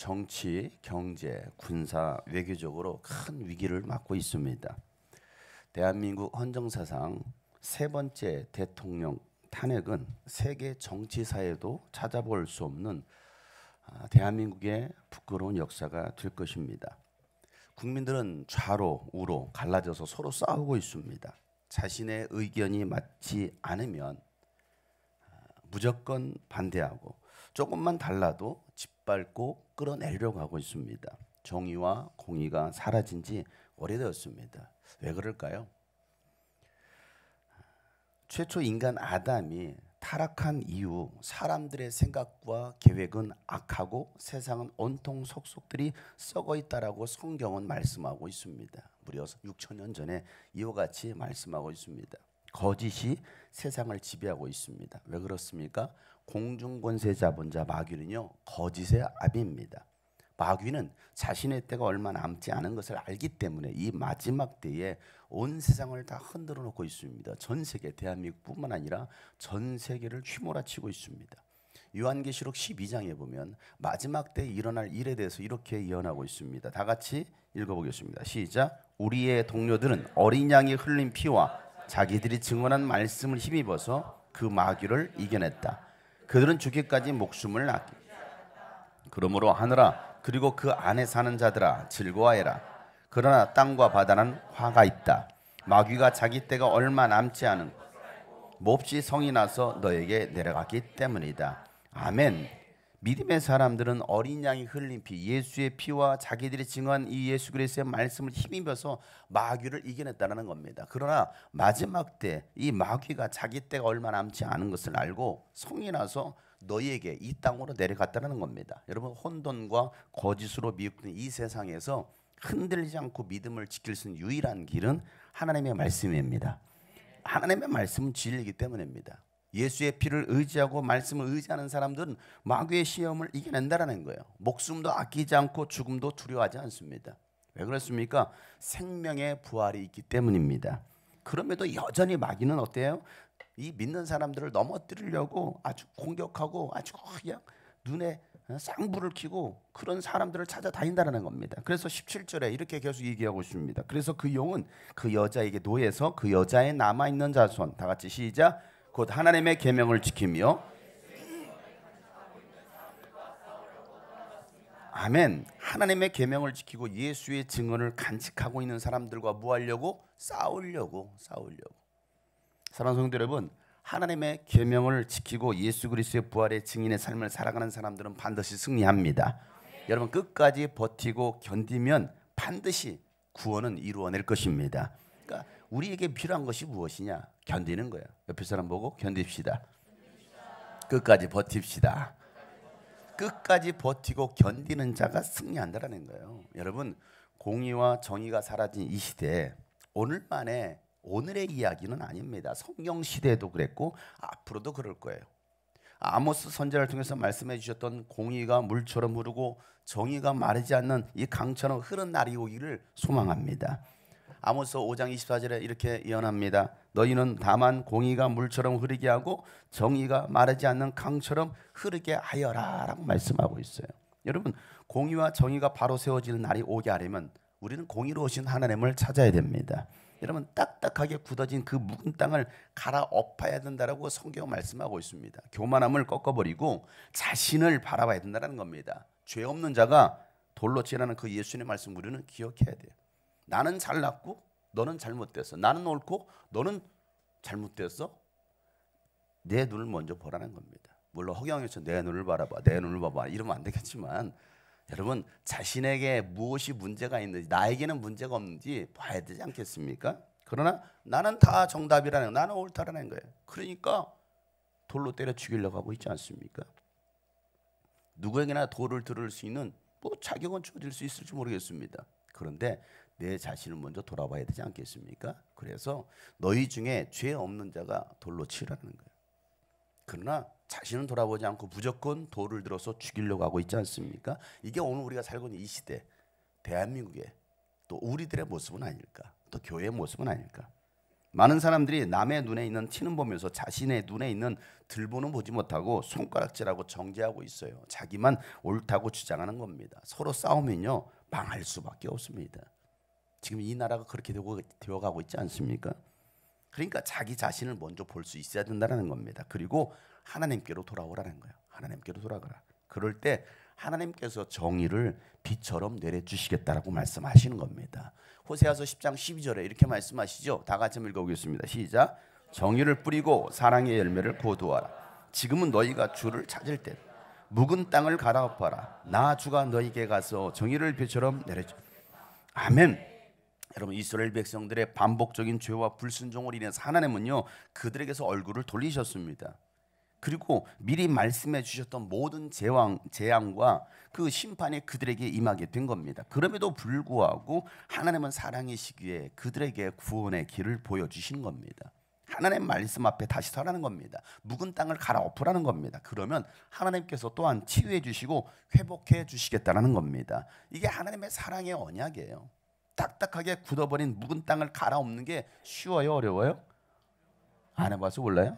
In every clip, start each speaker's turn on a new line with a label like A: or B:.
A: 정치, 경제, 군사, 외교적으로 큰 위기를 맞고 있습니다. 대한민국 헌정사상 세 번째 대통령 탄핵은 세계 정치사에도 찾아볼 수 없는 대한민국의 부끄러운 역사가 될 것입니다. 국민들은 좌로 우로 갈라져서 서로 싸우고 있습니다. 자신의 의견이 맞지 않으면 무조건 반대하고 조금만 달라도 짓밟고 끌어내려고 하고 있습니다. 정의와 공의가 사라진 지 오래되었습니다. 왜 그럴까요? 최초 인간 아담이 타락한 이후 사람들의 생각과 계획은 악하고 세상은 온통 속속들이 썩어 있다라고 성경은 말씀하고 있습니다. 무려 6천년 전에 이와 같이 말씀하고 있습니다. 거짓이 세상을 지배하고 있습니다. 왜 그렇습니까? 공중권세자본자 마귀는요, 거짓의 아비입니다. 마귀는 자신의 때가 얼마 남지 않은 것을 알기 때문에 이 마지막 때에 온 세상을 다 흔들어 놓고 있습니다. 전 세계, 대한민국뿐만 아니라 전 세계를 휘몰아치고 있습니다. 요한계시록 12장에 보면 마지막 때에 일어날 일에 대해서 이렇게 예언하고 있습니다. 다 같이 읽어보겠습니다. 시작. 우리의 동료들은 어린 양이 흘린 피와 자기들이 증언한 말씀을 힘입어서 그 마귀를 이겨냈다. 그들은 죽기까지 목숨을 아끼. 그러므로 하늘아 그리고 그 안에 사는 자들아 즐거워해라. 그러나 땅과 바다는 화가 있다. 마귀가 자기 때가 얼마 남지 않은 몹시 성이 나서 너에게 내려갔기 때문이다. 아멘. 믿음의 사람들은 어린 양이 흘린 피, 예수의 피와 자기들이 증언한 이 예수 그리스도의 말씀을 힘입어서 마귀를 이겨냈다는 겁니다. 그러나 마지막 때 이 마귀가 자기 때가 얼마 남지 않은 것을 알고 성이 나서 너희에게 이 땅으로 내려갔다는 겁니다. 여러분, 혼돈과 거짓으로 미혹된 이 세상에서 흔들리지 않고 믿음을 지킬 수 있는 유일한 길은 하나님의 말씀입니다. 하나님의 말씀은 진리이기 때문입니다. 예수의 피를 의지하고 말씀을 의지하는 사람들은 마귀의 시험을 이겨낸다는 거예요. 목숨도 아끼지 않고 죽음도 두려워하지 않습니다. 왜 그렇습니까? 생명의 부활이 있기 때문입니다. 그럼에도 여전히 마귀는 어때요? 이 믿는 사람들을 넘어뜨리려고 아주 공격하고 아주 그냥 눈에 쌍불을 켜고 그런 사람들을 찾아다닌다는 겁니다. 그래서 17절에 이렇게 계속 얘기하고 있습니다. 그래서 그 용은 그 여자에게 노예서 그 여자의 남아있는 자손, 다 같이 시작. 곧 하나님의 계명을 지키며 아멘. 하나님의 계명을 지키고 예수의 증언을 간직하고 있는 사람들과 뭐 하려고? 싸우려고. 사랑하는 성도 여러분, 하나님의 계명을 지키고 예수 그리스도의 부활의 증인의 삶을 살아가는 사람들은 반드시 승리합니다. 여러분, 끝까지 버티고 견디면 반드시 구원은 이루어낼 것입니다. 그러니까 우리에게 필요한 것이 무엇이냐? 견디는 거예요. 옆에 사람 보고 견딥시다. 끝까지 버팁시다. 끝까지 버티고 견디는 자가 승리한다는 거예요. 여러분, 공의와 정의가 사라진 이 시대에 오늘만에 오늘의 이야기는 아닙니다. 성경 시대에도 그랬고 앞으로도 그럴 거예요. 아모스 선지자를 통해서 말씀해 주셨던 공의가 물처럼 흐르고 정의가 마르지 않는 이 강처럼 흐른 날이 오기를 소망합니다. 아모스 5장 24절에 이렇게 예언합니다. 너희는 다만 공의가 물처럼 흐르게 하고 정의가 마르지 않는 강처럼 흐르게 하여라 라고 말씀하고 있어요. 여러분, 공의와 정의가 바로 세워지는 날이 오게 하려면 우리는 공의로우신 하나님을 찾아야 됩니다. 여러분, 딱딱하게 굳어진 그 묵은 땅을 갈아엎어야 된다라고 성경 말씀하고 있습니다. 교만함을 꺾어버리고 자신을 바라봐야 된다는 겁니다. 죄 없는 자가 돌로 치라는 그 예수님의 말씀 우리는 기억해야 돼요. 나는 잘났고 너는 잘못됐어. 나는 옳고 너는 잘못됐어. 내 눈을 먼저 보라는 겁니다. 물론 허경영처럼 내 눈을 바라봐, 내 눈을 봐봐 이러면 안 되겠지만 여러분, 자신에게 무엇이 문제가 있는지, 나에게는 문제가 없는지 봐야 되지 않겠습니까? 그러나 나는 다 정답이라는 거예요. 나는 옳다라는 거예요. 그러니까 돌로 때려 죽이려고 하고 있지 않습니까? 누구에게나 돌을 들을 수 있는 자격은 주어질 수 있을지 모르겠습니다. 그런데 내 자신을 먼저 돌아봐야 되지 않겠습니까? 그래서 너희 중에 죄 없는 자가 돌로 치라는 거예요. 그러나 자신은 돌아보지 않고 무조건 돌을 들어서 죽이려고 하고 있지 않습니까? 이게 오늘 우리가 살고 있는 이 시대, 대한민국의 또 우리들의 모습은 아닐까? 또 교회의 모습은 아닐까? 많은 사람들이 남의 눈에 있는 티는 보면서 자신의 눈에 있는 들보는 보지 못하고 손가락질하고 정죄하고 있어요. 자기만 옳다고 주장하는 겁니다. 서로 싸우면요 망할 수밖에 없습니다. 지금 이 나라가 그렇게 되어가고 있지 않습니까? 그러니까 자기 자신을 먼저 볼 수 있어야 된다는 겁니다. 그리고 하나님께로 돌아오라는 거예요. 하나님께로 돌아가라. 그럴 때 하나님께서 정의를 비처럼 내려주시겠다라고 말씀하시는 겁니다. 호세아서 10장 12절에 이렇게 말씀하시죠. 다 같이 읽어보겠습니다. 시작. 정의를 뿌리고 사랑의 열매를 거두어라. 지금은 너희가 주를 찾을 때 묵은 땅을 갈아엎어라. 나 주가 너희에게 가서 정의를 비처럼 내려줘. 아멘. 여러분, 이스라엘 백성들의 반복적인 죄와 불순종을 인해서 하나님은요 그들에게서 얼굴을 돌리셨습니다. 그리고 미리 말씀해 주셨던 모든 재앙과 그 심판이 그들에게 임하게 된 겁니다. 그럼에도 불구하고 하나님은 사랑이시기에 그들에게 구원의 길을 보여주신 겁니다. 하나님 말씀 앞에 다시 서라는 겁니다. 묵은 땅을 갈아엎으라는 겁니다. 그러면 하나님께서 또한 치유해 주시고 회복해 주시겠다는 겁니다. 이게 하나님의 사랑의 언약이에요. 딱딱하게 굳어버린 묵은 땅을 갈아엎는 게 쉬워요, 어려워요? 안 해봐서 몰라요?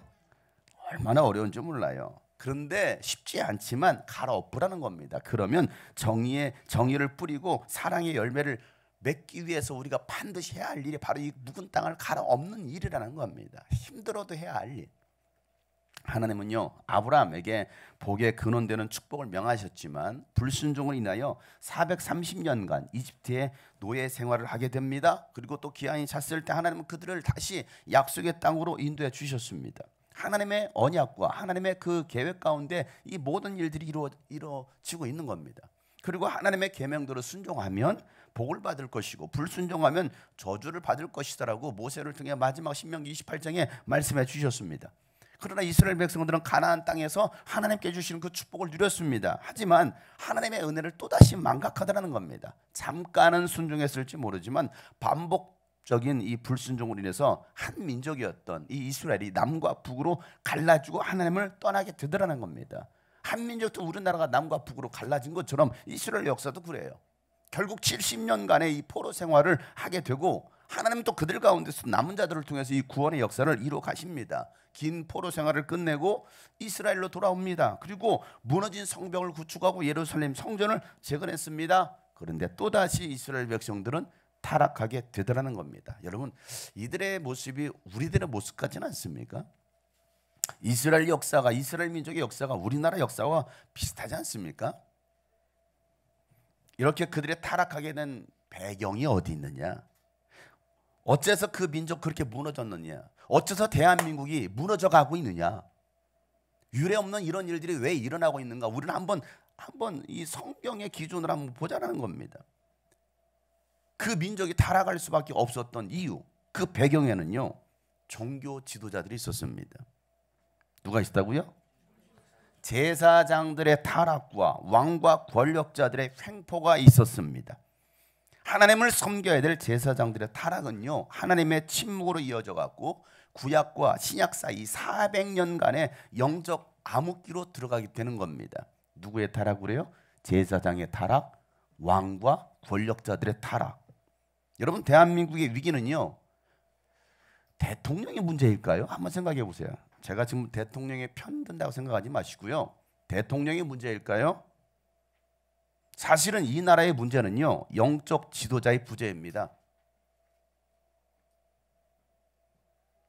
A: 얼마나 어려운지 몰라요. 그런데 쉽지 않지만 갈아엎으라는 겁니다. 그러면 정의를 뿌리고 사랑의 열매를 맺기 위해서 우리가 반드시 해야 할 일이 바로 이 묵은 땅을 갈아엎는 일이라는 겁니다. 힘들어도 해야 할 일. 하나님은요 아브라함에게 복의 근원되는 축복을 명하셨지만 불순종을 인하여 430년간 이집트의 노예 생활을 하게 됩니다. 그리고 또 기한이 찼을 때 하나님은 그들을 다시 약속의 땅으로 인도해 주셨습니다. 하나님의 언약과 하나님의 그 계획 가운데 이 모든 일들이 이루어지고 있는 겁니다. 그리고 하나님의 계명대로 순종하면 복을 받을 것이고 불순종하면 저주를 받을 것이다라고 모세를 통해 마지막 신명기 28장에 말씀해 주셨습니다. 그러나 이스라엘 백성들은 가나안 땅에서 하나님께 주시는 그 축복을 누렸습니다. 하지만 하나님의 은혜를 또다시 망각하더라는 겁니다. 잠깐은 순종했을지 모르지만 반복적인 이 불순종으로 인해서 한 민족이었던 이 이스라엘이 남과 북으로 갈라지고 하나님을 떠나게 되더라는 겁니다. 한 민족도 우리나라가 남과 북으로 갈라진 것처럼 이스라엘 역사도 그래요. 결국 70년간의 이 포로 생활을 하게 되고 하나님은 또 그들 가운데서 남은 자들을 통해서 이 구원의 역사를 이루어 가십니다. 긴 포로 생활을 끝내고 이스라엘로 돌아옵니다. 그리고 무너진 성벽을 구축하고 예루살렘 성전을 재건했습니다. 그런데 또다시 이스라엘 백성들은 타락하게 되더라는 겁니다. 여러분, 이들의 모습이 우리들의 모습 같지는 않습니까? 이스라엘 역사가, 이스라엘 민족의 역사가 우리나라 역사와 비슷하지 않습니까? 이렇게 그들이 타락하게 된 배경이 어디 있느냐? 어째서 그 민족 그렇게 무너졌느냐? 어째서 대한민국이 무너져 가고 있느냐? 유례 없는 이런 일들이 왜 일어나고 있는가? 우리는 한번 이 성경의 기준으로 한번 보자라는 겁니다. 그 민족이 타락할 수밖에 없었던 이유, 그 배경에는요 종교 지도자들이 있었습니다. 누가 있었다고요? 제사장들의 타락과 왕과 권력자들의 횡포가 있었습니다. 하나님을 섬겨야 될 제사장들의 타락은요 하나님의 침묵으로 이어져 갖고 구약과 신약 사이 400년간의 영적 암흑기로 들어가게 되는 겁니다. 누구의 타락으로요? 제사장의 타락, 왕과 권력자들의 타락. 여러분, 대한민국의 위기는요 대통령의 문제일까요? 한번 생각해 보세요. 제가 지금 대통령에 편든다고 생각하지 마시고요. 대통령의 문제일까요? 사실은 이 나라의 문제는요 영적 지도자의 부재입니다.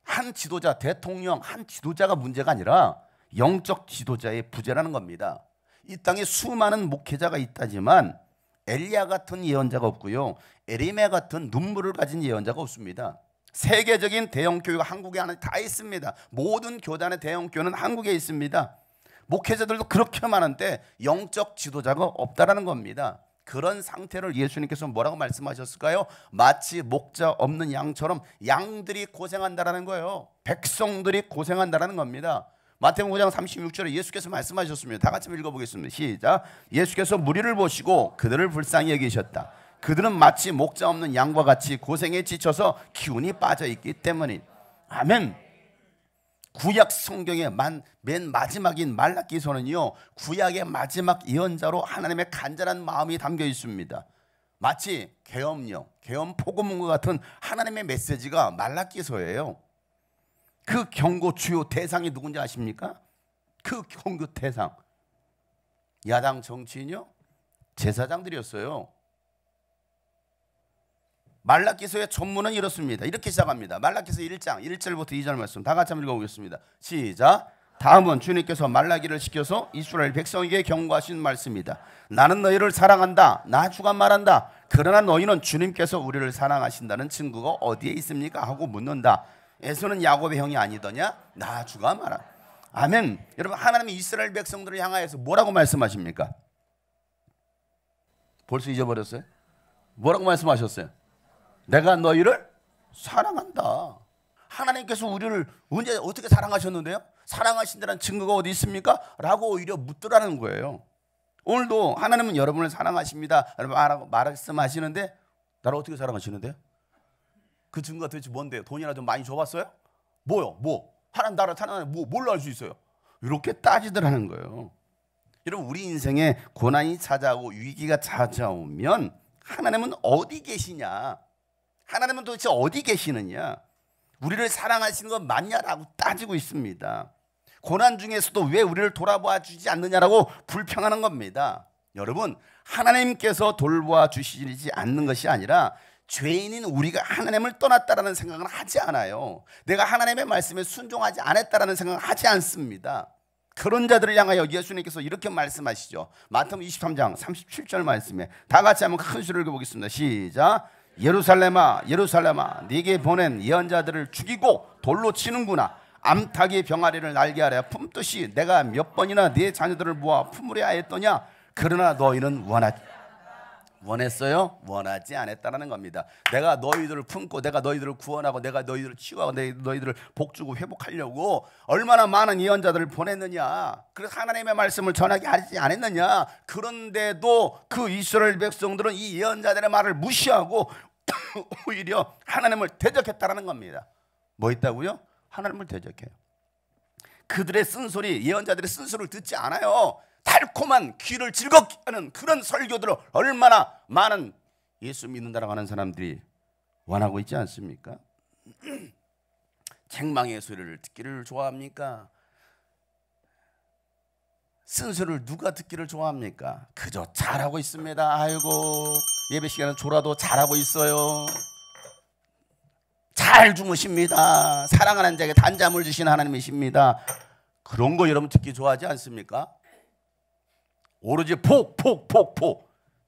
A: 한 지도자, 대통령 한 지도자가 문제가 아니라 영적 지도자의 부재라는 겁니다. 이 땅에 수많은 목회자가 있다지만 엘리야 같은 예언자가 없고요, 에리메 같은 눈물을 가진 예언자가 없습니다. 세계적인 대형 교회가 한국에 하나 다 있습니다. 모든 교단의 대형 교회는 한국에 있습니다. 목회자들도 그렇게 많은데 영적 지도자가 없다라는 겁니다. 그런 상태를 예수님께서 뭐라고 말씀하셨을까요? 마치 목자 없는 양처럼 양들이 고생한다라는 거예요. 백성들이 고생한다라는 겁니다. 마태복음 5장 36절에 예수께서 말씀하셨습니다. 다 같이 읽어보겠습니다. 시작. 예수께서 무리를 보시고 그들을 불쌍히 여기셨다. 그들은 마치 목자 없는 양과 같이 고생에 지쳐서 기운이 빠져있기 때문이. 아멘. 구약 성경의 맨 마지막인 말라기서는요 구약의 마지막 예언자로 하나님의 간절한 마음이 담겨 있습니다. 마치 계엄령, 계엄 포고문과 같은 하나님의 메시지가 말라기서예요. 그 경고 주요 대상이 누군지 아십니까? 그 경고 대상 야당 정치인요? 제사장들이었어요. 말라기서의 전문은 이렇습니다. 이렇게 시작합니다. 말라기서 1장 1절부터 2절 말씀 다 같이 한번 읽어보겠습니다. 시작. 다음은 주님께서 말라기를 시켜서 이스라엘 백성에게 경고하신 말씀이다. 나는 너희를 사랑한다. 나 주가 말한다. 그러나 너희는 주님께서 우리를 사랑하신다는 증거가 어디에 있습니까? 하고 묻는다. 에서는 야곱의 형이 아니더냐? 나 주가 말한다. 아멘. 여러분, 하나님이 이스라엘 백성들을 향하여서 뭐라고 말씀하십니까? 벌써 잊어버렸어요? 뭐라고 말씀하셨어요? 내가 너희를 사랑한다. 하나님께서 우리를 언제 어떻게 사랑하셨는데요? 사랑하신다는 증거가 어디 있습니까? 라고 오히려 묻더라는 거예요. 오늘도 하나님은 여러분을 사랑하십니다 라고 말씀하시는데 나를 어떻게 사랑하시는데요? 그 증거가 도대체 뭔데요? 돈이나 좀 많이 줘봤어요? 뭐요? 뭐? 하나님 나를 사랑하는 뭘로 알 수 있어요? 이렇게 따지더라는 거예요. 여러분, 우리 인생에 고난이 찾아오고 위기가 찾아오면 하나님은 어디 계시냐? 하나님은 도대체 어디 계시느냐? 우리를 사랑하시는 건 맞냐라고 따지고 있습니다. 고난 중에서도 왜 우리를 돌아봐 주지 않느냐라고 불평하는 겁니다. 여러분, 하나님께서 돌보아 주시지 않는 것이 아니라 죄인인 우리가 하나님을 떠났다라는 생각은 하지 않아요. 내가 하나님의 말씀에 순종하지 않았다라는 생각은 하지 않습니다. 그런 자들을 향하여 예수님께서 이렇게 말씀하시죠. 마태복음 23장 37절 말씀에 다 같이 한번 큰 소리를 읽어보겠습니다. 시작. 예루살렘아 예루살렘아 네게 보낸 예언자들을 죽이고 돌로 치는구나. 암탉이 병아리를 날게 하려 품듯이 내가 몇 번이나 네 자녀들을 모아 품으려 하였더냐. 그러나 너희는 원했어요? 원하지 않았다는 겁니다. 내가 너희들을 품고 내가 너희들을 구원하고 내가 너희들을 치유하고 너희들을 복주고 회복하려고 얼마나 많은 예언자들을 보냈느냐. 그래서 하나님의 말씀을 전하게 하지 않았느냐. 그런데도 그 이스라엘 백성들은 이 예언자들의 말을 무시하고 오히려 하나님을 대적했다는 겁니다. 뭐 있다고요? 하나님을 대적해요. 그들의 쓴소리, 예언자들의 쓴소리를 듣지 않아요. 달콤한 귀를 즐겁게 하는 그런 설교들을 얼마나 많은 예수 믿는다라고 하는 사람들이 원하고 있지 않습니까? 책망의 소리를 듣기를 좋아합니까? 쓴소리를 누가 듣기를 좋아합니까? 그저 잘하고 있습니다. 아이고, 예배 시간은 졸아도 잘하고 있어요. 잘 주무십니다. 사랑하는 자에게 단잠을 주신 하나님이십니다. 그런 거 여러분 듣기 좋아하지 않습니까? 오로지 폭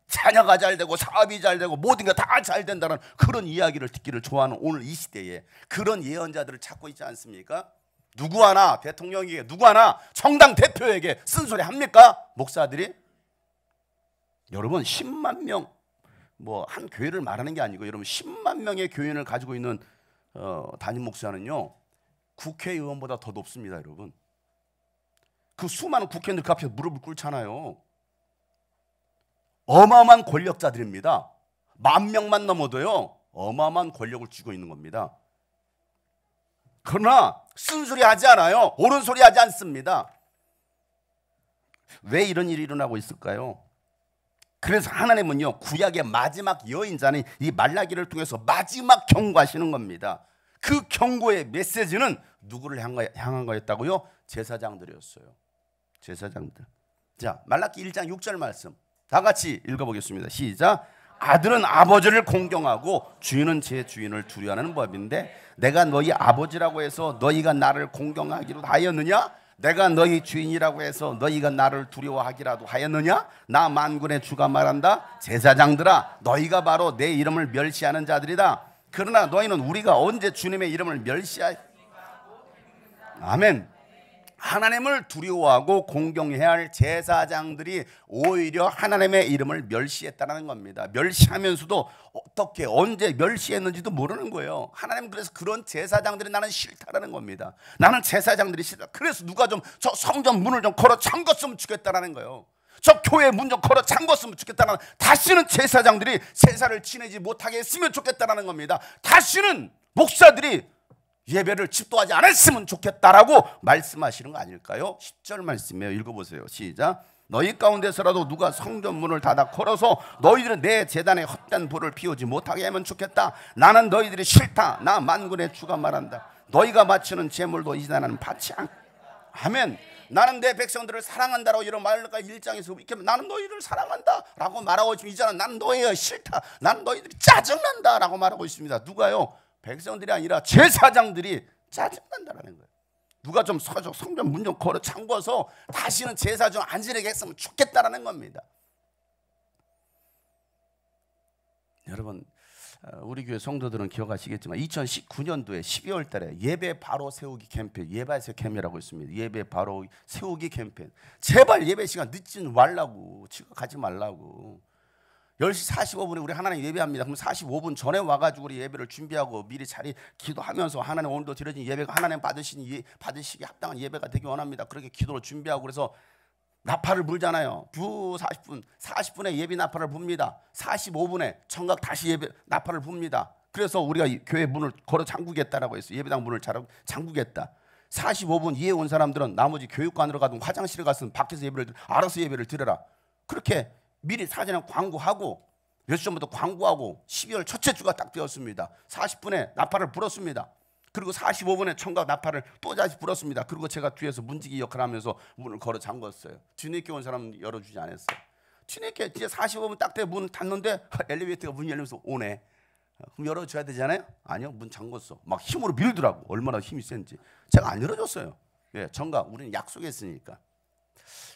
A: 자녀가 잘 되고 사업이 잘 되고 모든 게 다 잘 된다는 그런 이야기를 듣기를 좋아하는 오늘 이 시대에 그런 예언자들을 찾고 있지 않습니까? 누구 하나 대통령에게 누구 하나 정당 대표에게 쓴소리 합니까? 목사들이? 여러분 10만 명 뭐 한 교회를 말하는 게 아니고 여러분 10만 명의 교인을 가지고 있는 담임 목사는요 국회의원보다 더 높습니다. 여러분 그 수많은 국회의원들 그 앞에서 무릎을 꿇잖아요. 어마어마한 권력자들입니다. 10,000명만 넘어도요 어마어마한 권력을 쥐고 있는 겁니다. 그러나 쓴소리 하지 않아요. 옳은 소리 하지 않습니다. 왜 이런 일이 일어나고 있을까요? 그래서 하나님은요 구약의 마지막 여인자는 이 말라기를 통해서 마지막 경고하시는 겁니다. 그 경고의 메시지는 누구를 향한 거였다고요? 제사장들이었어요. 제사장들. 자, 말라기 1장 6절 말씀 다 같이 읽어보겠습니다. 시작. 아들은 아버지를 공경하고 주인은 제 주인을 두려워하는 법인데 내가 너희 아버지라고 해서 너희가 나를 공경하기로 하였느냐? 내가 너희 주인이라고 해서 너희가 나를 두려워하기라도 하였느냐? 나 만군의 주가 말한다. 제사장들아 너희가 바로 내 이름을 멸시하는 자들이다. 그러나 너희는 우리가 언제 주님의 이름을 아멘. 하나님을 두려워하고 공경해야 할 제사장들이 오히려 하나님의 이름을 멸시했다는 겁니다. 멸시하면서도 어떻게 언제 멸시했는지도 모르는 거예요. 하나님 그래서 그런 제사장들이 나는 싫다라는 겁니다. 나는 제사장들이 싫다. 그래서 누가 좀 저 성전 문을 좀 걸어 잠궜으면 좋겠다라는 거예요. 저 교회 문 좀 걸어 잠궜으면 좋겠다는 다시는 제사장들이 제사를 지내지 못하게 했으면 좋겠다라는 겁니다. 다시는 목사들이 예배를 집도하지 않았으면 좋겠다라고 말씀하시는 거 아닐까요? 10절 말씀이에요. 읽어보세요. 시작. 너희 가운데서라도 누가 성전 문을 닫아 걸어서 너희들은 내 제단에 헛된 불을 피우지 못하게 하면 좋겠다. 나는 너희들이 싫다. 나 만군의 주가 말한다. 너희가 바치는 제물도 이제 나는 받지 않. 아멘. 나는 내 백성들을 사랑한다라고 이런 말과 1장에서 이렇게 나는 너희를 사랑한다라고 말하고 있지만 이제는 나는 너희가 싫다. 나는 너희들이 짜증난다라고 말하고 있습니다. 누가요? 백성들이 아니라 제사장들이 짜증난다라는 거예요. 누가 좀 성전 문 좀 걸어 잠궈서 다시는 제사 좀 안 지내게 했으면 좋겠다라는 겁니다. 여러분, 우리 교회 성도들은 기억하시겠지만 2019년도에 12월 달에 예배 바로 세우기 캠페인, 예배 캠이라고 있습니다. 예배 바로 세우기 캠페인. 제발 예배 시간 늦지 말라고, 지각하지 말라고. 10시 45분에 우리 하나님 예배합니다. 그럼 45분 전에 와가지고 우리 예배를 준비하고 미리 자리 기도하면서 하나님 오늘도 드려진 예배가 하나님 받으시기 합당한 예배가 되기 원합니다. 그렇게 기도를 준비하고 그래서 나팔을 불잖아요. 40분에 예배 나팔을 붑니다. 45분에 청각 다시 예배 나팔을 붑니다. 그래서 우리가 교회 문을 걸어 잠그겠다라고 했어요. 예배당 문을 잠그겠다. 45분 이해 온 사람들은 나머지 교육관으로 가든 화장실에 가든 밖에서 알아서 예배를 드려라. 그렇게 미리 사전에 광고하고 몇 시 전부터 광고하고 12월 첫째 주가 딱 되었습니다. 40분에 나팔을 불었습니다. 그리고 45분에 청각 나팔을 또 다시 불었습니다. 그리고 제가 뒤에서 문지기 역할을 하면서 문을 걸어 잠궜어요. 뒤늦게 온 사람은 열어주지 않았어요. 뒤늦게 이제 45분 딱 돼 문 닫는데 엘리베이터가 문 열리면서 오네. 그럼 열어줘야 되잖아요. 아니요, 문 잠궜어. 막 힘으로 밀더라고. 얼마나 힘이 센지. 제가 안 열어줬어요. 예, 청각 우리는 약속했으니까.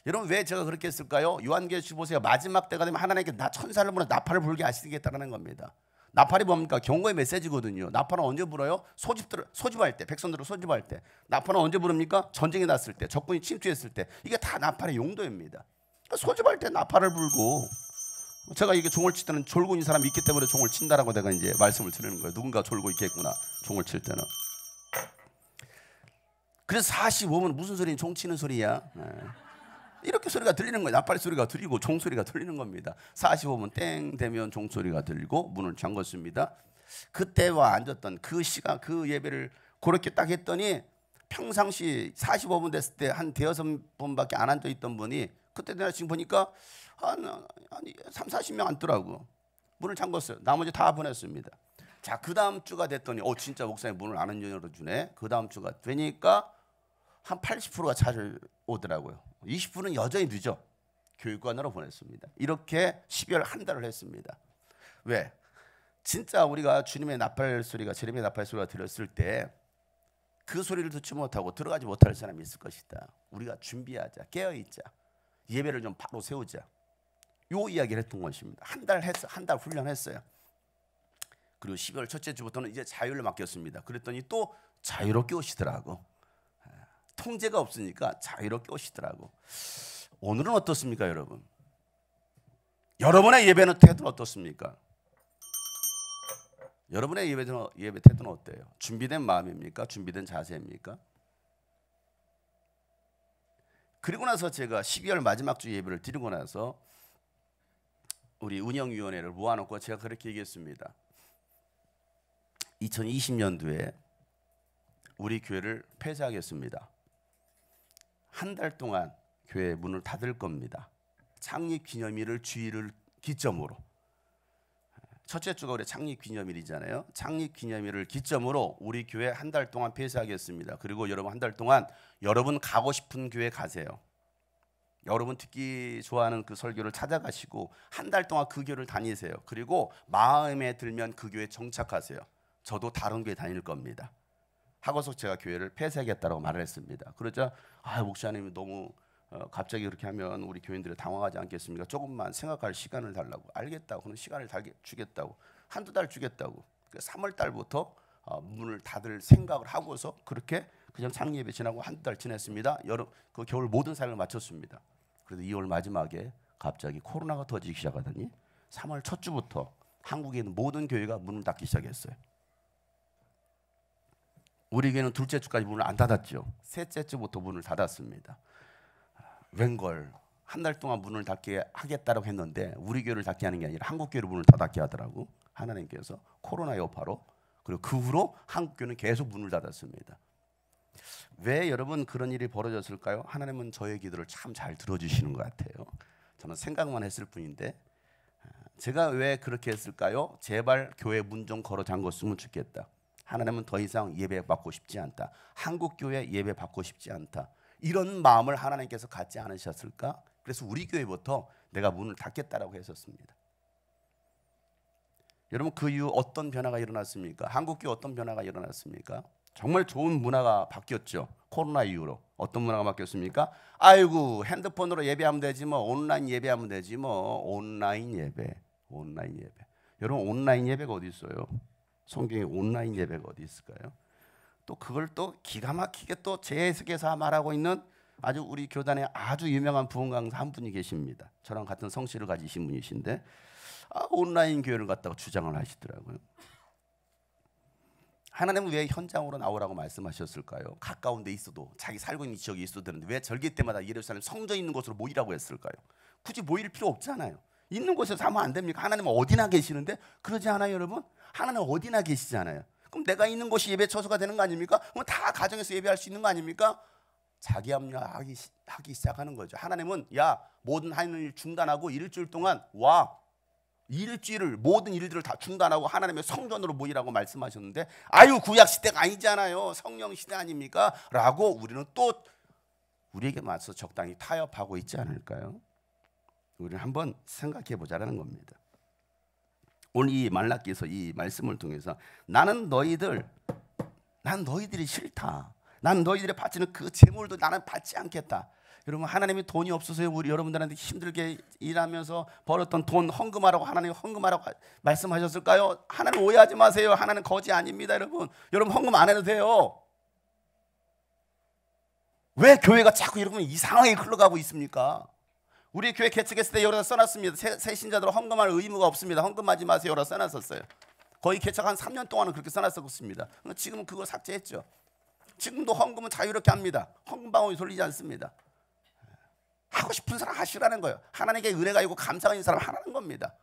A: 여러분 왜 제가 그렇게 했을까요? 요한계시록 보세요. 마지막 때가 되면 하나님께 천사를 보내 나팔을 불게 하시겠다는 겁니다. 나팔이 뭡니까? 경고의 메시지거든요. 나팔은 언제 불어요? 소집할 때, 백성들을 소집할 때. 나팔은 언제 부릅니까? 전쟁이 났을 때, 적군이 침투했을 때. 이게 다 나팔의 용도입니다. 소집할 때 나팔을 불고, 제가 이게 종을 칠 때는 졸고 있는 사람이 있기 때문에 종을 친다라고 내가 이제 말씀을 드리는 거예요. 누군가 졸고 있겠구나, 종을 칠 때는. 그래서 45분 무슨 소리는 종 치는 소리야. 이렇게 소리가 들리는 거예요. 나팔 소리가 들리고 종소리가 들리는 겁니다. 45분 땡 되면 종소리가 들리고 문을 잠궜습니다. 그때와 앉았던 그 시간, 그 예배를 그렇게 딱 했더니 평상시 45분 됐을 때 한 대여섯 분밖에 안 앉아있던 분이 그때 내가 지금 보니까 한 3, 40명 앉더라고. 문을 잠궜어요. 나머지 다 보냈습니다. 자, 그 다음 주가 됐더니 진짜 목사님 문을 안 열어주네. 그 다음 주가 되니까 한 80%가 잘 오더라고요. 20분은 여전히 늦어. 교육관으로 보냈습니다. 이렇게 12월 한 달을 했습니다. 왜? 진짜 우리가 주님의 나팔 소리가, 제림의 나팔 소리가 들었을 때 그 소리를 듣지 못하고 들어가지 못할 사람이 있을 것이다. 우리가 준비하자, 깨어있자, 예배를 좀 바로 세우자. 요 이야기를 했던 것입니다. 한 달 했어, 한 달 훈련했어요. 그리고 12월 첫째 주부터는 이제 자유를 맡겼습니다. 그랬더니 또 자유롭게 오시더라고. 통제가 없으니까 자유롭게 오시더라고. 오늘은 어떻습니까, 여러분? 여러분의 예배는 태도는 어떻습니까? 여러분의 예배 태도는 어때요? 준비된 마음입니까? 준비된 자세입니까? 그리고 나서 제가 12월 마지막 주 예배를 드리고 나서 우리 운영위원회를 모아놓고 제가 그렇게 얘기했습니다. 2020년도에 우리 교회를 폐쇄하겠습니다. 한 달 동안 교회 문을 닫을 겁니다. 창립 기념일을 주일을 기점으로. 첫째 주가 우리 창립 기념일이잖아요. 창립 기념일을 기점으로 우리 교회 한 달 동안 폐쇄하겠습니다. 그리고 여러분 한 달 동안 여러분 가고 싶은 교회 가세요. 여러분 듣기 좋아하는 그 설교를 찾아가시고 한 달 동안 그 교회를 다니세요. 그리고 마음에 들면 그 교회에 정착하세요. 저도 다른 교회 다닐 겁니다. 하고서 제가 교회를 폐쇄하겠다고 말을 했습니다. 그러자 목사님이 너무 갑자기 그렇게 하면 우리 교인들이 당황하지 않겠습니까? 조금만 생각할 시간을 달라고. 알겠다고. 그럼 시간을 주겠다고. 한두 달 주겠다고. 3월 달부터 문을 닫을 생각을 하고서 그렇게 그냥 창립에 지나고 한두 달 지냈습니다. 그 겨울 모든 사역을 마쳤습니다. 그래서 2월 마지막에 갑자기 코로나가 터지기 시작하더니 3월 첫 주부터 한국에 있는 모든 교회가 문을 닫기 시작했어요. 우리 교회는 둘째 주까지 문을 안 닫았죠. 셋째 주부터 문을 닫았습니다. 웬걸 한 달 동안 문을 닫게 하겠다고 했는데 우리 교회를 닫게 하는 게 아니라 한국 교회를 문을 닫게 하더라고. 하나님께서 코로나 여파로. 그리고 그 후로 한국 교회는 계속 문을 닫았습니다. 왜 여러분 그런 일이 벌어졌을까요? 하나님은 저의 기도를 참 잘 들어주시는 것 같아요. 저는 생각만 했을 뿐인데 제가 왜 그렇게 했을까요? 제발 교회 문 좀 걸어 잠궜으면 좋겠다. 하나님은 더 이상 예배 받고 싶지 않다. 한국 교회 예배 받고 싶지 않다. 이런 마음을 하나님께서 갖지 않으셨을까? 그래서 우리 교회부터 내가 문을 닫겠다라고 했었습니다. 여러분 그 이후 어떤 변화가 일어났습니까? 한국 교회 어떤 변화가 일어났습니까? 정말 좋은 문화가 바뀌었죠. 코로나 이후로 어떤 문화가 바뀌었습니까? 아이고 핸드폰으로 예배하면 되지 뭐, 온라인 예배하면 되지 뭐. 온라인 예배. 여러분 온라인 예배가 어디 있어요? 성경에 온라인 예배가 어디 있을까요? 또 그걸 또 기가 막히게 또 재해석해서 말하고 있는 아주 우리 교단에 아주 유명한 부흥 강사 한 분이 계십니다. 저랑 같은 성씨를 가지신 분이신데 온라인 교회를 갖다가 주장을 하시더라고요. 하나님은 왜 현장으로 나오라고 말씀하셨을까요? 가까운 데 있어도 자기 살고 있는 지역에 있어도 되는데 왜 절기 때마다 예루살렘 성전 있는 곳으로 모이라고 했을까요? 굳이 모일 필요 없잖아요. 있는 곳에서 하면 안 됩니까? 하나님은 어디나 계시는데 그러지 않아요, 여러분? 하나님은 어디나 계시잖아요. 그럼 내가 있는 곳이 예배 처소가 되는 거 아닙니까? 그럼 다 가정에서 예배할 수 있는 거 아닙니까? 자기 합리화하기 시작하는 거죠. 하나님은 야 모든 하는 일 중단하고 일주일 동안 와. 일주일을 모든 일들을 다 중단하고 하나님의 성전으로 모이라고 말씀하셨는데 아유 구약 시대가 아니잖아요. 성령 시대 아닙니까? 라고 우리는 또 우리에게 맞서 적당히 타협하고 있지 않을까요? 우리는 한번 생각해 보자라는 겁니다. 오늘 이 말라기서 이 말씀을 통해서 난 너희들이 싫다. 난 너희들이 바치는 그 재물도 나는 받지 않겠다. 여러분 하나님이 돈이 없어서 우리 여러분들한테 힘들게 일하면서 벌었던 돈 헌금하라고 하나님 헌금하라고 말씀하셨을까요? 하나님 오해하지 마세요. 하나님 거지 아닙니다, 여러분. 여러분 헌금 안 해도 돼요. 왜 교회가 자꾸 여러분 이상하게 흘러가고 있습니까? 우리 교회 개척했을 때 여기다 써놨습니다. 새 신자들은 헌금할 의무가 없습니다. 헌금하지 마세요. 라고 써놨었어요. 거의 개척 한 3년 동안은 그렇게 써놨었습니다. 지금은 그거 삭제했죠. 지금도 헌금은 자유롭게 합니다. 헌금 방언이 돌리지 않습니다. 하고 싶은 사람 하시라는 거예요. 하나님께 은혜가 있고 감사가 있는 사람 하라는 겁니다.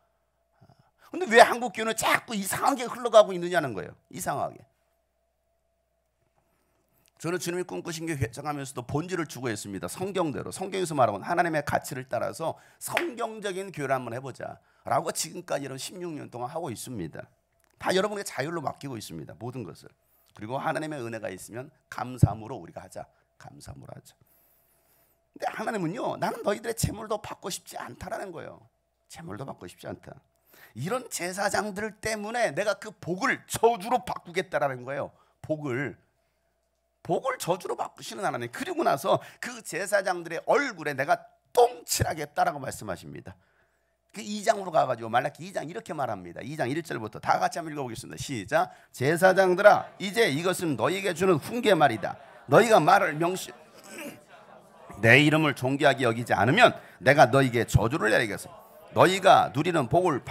A: 근데 왜 한국 교회는 자꾸 이상하게 흘러가고 있느냐는 거예요. 이상하게. 저는 주님이 꿈꾸신 게 개척하면서도 본질을 추구했습니다. 성경대로 성경에서 말하는 하나님의 가치를 따라서 성경적인 교회를 한번 해보자 라고 지금까지 이런 16년 동안 하고 있습니다. 다 여러분의 자율로 맡기고 있습니다. 모든 것을. 그리고 하나님의 은혜가 있으면 감사함으로 우리가 하자. 감사함으로 하자. 근데 하나님은요 나는 너희들의 재물도 받고 싶지 않다라는 거예요. 재물도 받고 싶지 않다. 이런 제사장들 때문에 내가 그 복을 저주로 바꾸겠다라는 거예요. 복을 저주로 바꾸시는 하나님. 그리고 나서 그 제사장들의 얼굴에 내가 똥칠하겠다라고 말씀하십니다. 그 2장으로 가가지고 말라기 2장 이렇게 말합니다. 2장 1절부터 다 같이 한번 읽어보겠습니다. 시작. 제사장들아 이제 이것은 너희에게 주는 훈계 말이다. 너희가 말을 명시 내 이름을 존귀하게 여기지 않으면 내가 너희에게 저주를 내리겠어. 너희가 누리는 복을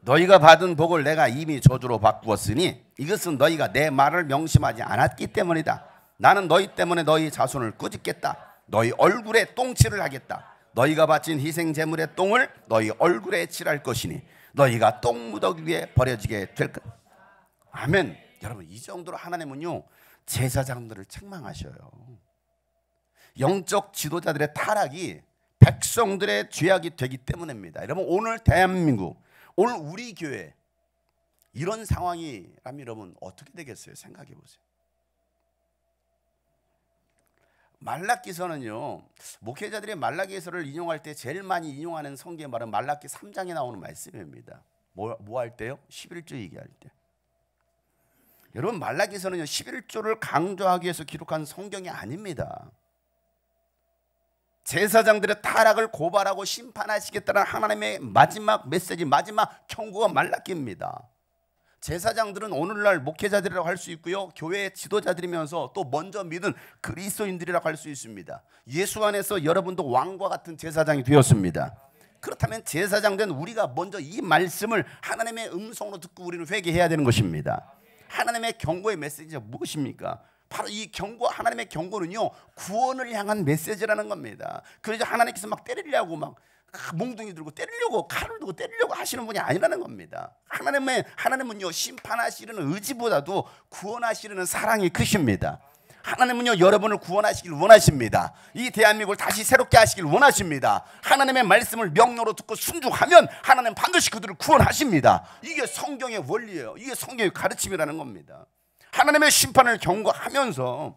A: 너희가 받은 복을 내가 이미 저주로 바꾸었으니 이것은 너희가 내 말을 명심하지 않았기 때문이다. 나는 너희 때문에 너희 자손을 꾸짖겠다. 너희 얼굴에 똥칠을 하겠다. 너희가 바친 희생 제물의 똥을 너희 얼굴에 칠할 것이니 너희가 똥무더기 위에 버려지게 될 것. 아멘. 여러분 이 정도로 하나님은요 제사장들을 책망하셔요. 영적 지도자들의 타락이 백성들의 죄악이 되기 때문입니다. 여러분 오늘 대한민국, 오늘 우리 교회 이런 상황이라면 여러분 어떻게 되겠어요? 생각해 보세요. 말라기서는요 목회자들이 말라기서를 인용할 때 제일 많이 인용하는 성경의 말은 말라기 3장에 나오는 말씀입니다. 뭐 할 때요? 11조 얘기할 때. 여러분 말라기서는요 11조를 강조하기 위해서 기록한 성경이 아닙니다. 제사장들의 타락을 고발하고 심판하시겠다는 하나님의 마지막 메시지, 마지막 경고가 말라기입니다. 제사장들은 오늘날 목회자들이라고 할 수 있고요 교회의 지도자들이면서 또 먼저 믿은 그리스도인들이라고 할 수 있습니다. 예수 안에서 여러분도 왕과 같은 제사장이 되었습니다. 그렇다면 제사장된 우리가 먼저 이 말씀을 하나님의 음성으로 듣고 우리는 회개해야 되는 것입니다. 하나님의 경고의 메시지가 무엇입니까? 바로 이 경고, 하나님의 경고는요 구원을 향한 메시지라는 겁니다. 그래서 하나님께서 막 때리려고 막 몽둥이 들고 때리려고 칼을 들고 때리려고 하시는 분이 아니라는 겁니다. 하나님은요 심판하시려는 의지보다도 구원하시려는 사랑이 크십니다. 하나님은요 여러분을 구원하시길 원하십니다. 이 대한민국을 다시 새롭게 하시길 원하십니다. 하나님의 말씀을 명령으로 듣고 순종하면 하나님 반드시 그들을 구원하십니다. 이게 성경의 원리예요. 이게 성경의 가르침이라는 겁니다. 하나님의 심판을 경고하면서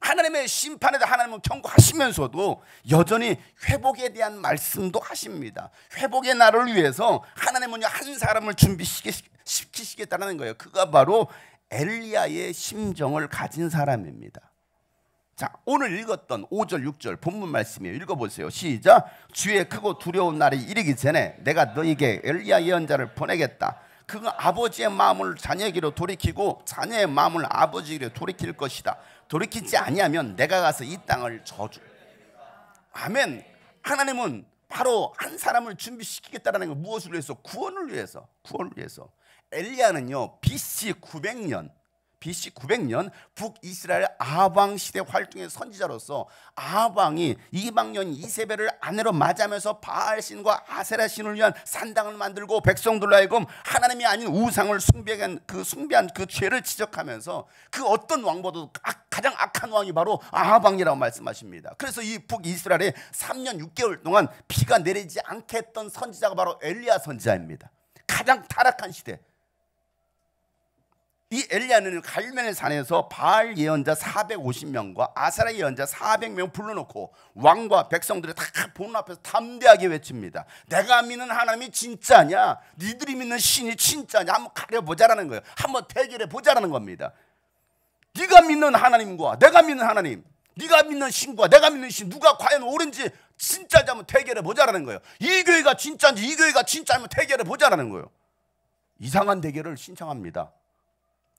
A: 하나님의 심판에 대해 하나님은 경고하시면서도 여전히 회복에 대한 말씀도 하십니다. 회복의 날을 위해서 하나님은요 한 사람을 준비시키시겠다는 거예요. 그가 바로 엘리야의 심정을 가진 사람입니다. 자, 오늘 읽었던 5절 6절 본문 말씀이에요. 읽어보세요. 시작. 주의 크고 두려운 날이 이르기 전에 내가 너에게 엘리야 예언자를 보내겠다. 그가 아버지의 마음을 자녀에게로 돌이키고 자녀의 마음을 아버지에게로 돌이킬 것이다. 돌이키지 아니하면 내가 가서 이 땅을 저주. 아멘. 하나님은 바로 한 사람을 준비시키겠다라는 건 무엇을 위해서? 구원을 위해서. 엘리야는요 BC 900년 북이스라엘 아방 시대 활동의 선지자로서 아방이 이방년 이세벨을 아내로 맞이하면서 바알신과 아세라신을 위한 산당을 만들고 백성들로 하여금 하나님이 아닌 우상을 숭배한 그 죄를 지적하면서 그 어떤 왕보다도 가장 악한 왕이 바로 아방이라고 말씀하십니다. 그래서 이 북이스라엘에 3년 6개월 동안 비가 내리지 않게 했던 선지자가 바로 엘리야 선지자입니다. 가장 타락한 시대. 이 엘리야는 갈멜 산에서 바알 예언자 450명과 아사라 예언자 400명 불러놓고 왕과 백성들이 다 보는 앞에서 담대하게 외칩니다. 내가 믿는 하나님이 진짜냐? 니들이 믿는 신이 진짜냐? 한번 가려보자라는 거예요. 한번 대결해보자라는 겁니다. 네가 믿는 하나님과 내가 믿는 하나님, 네가 믿는 신과 내가 믿는 신, 누가 과연 옳은지 진짜인지 한번 대결해보자라는 거예요. 이 교회가 진짜인지 이 교회가 진짜 한번 대결해보자라는 거예요. 이상한 대결을 신청합니다.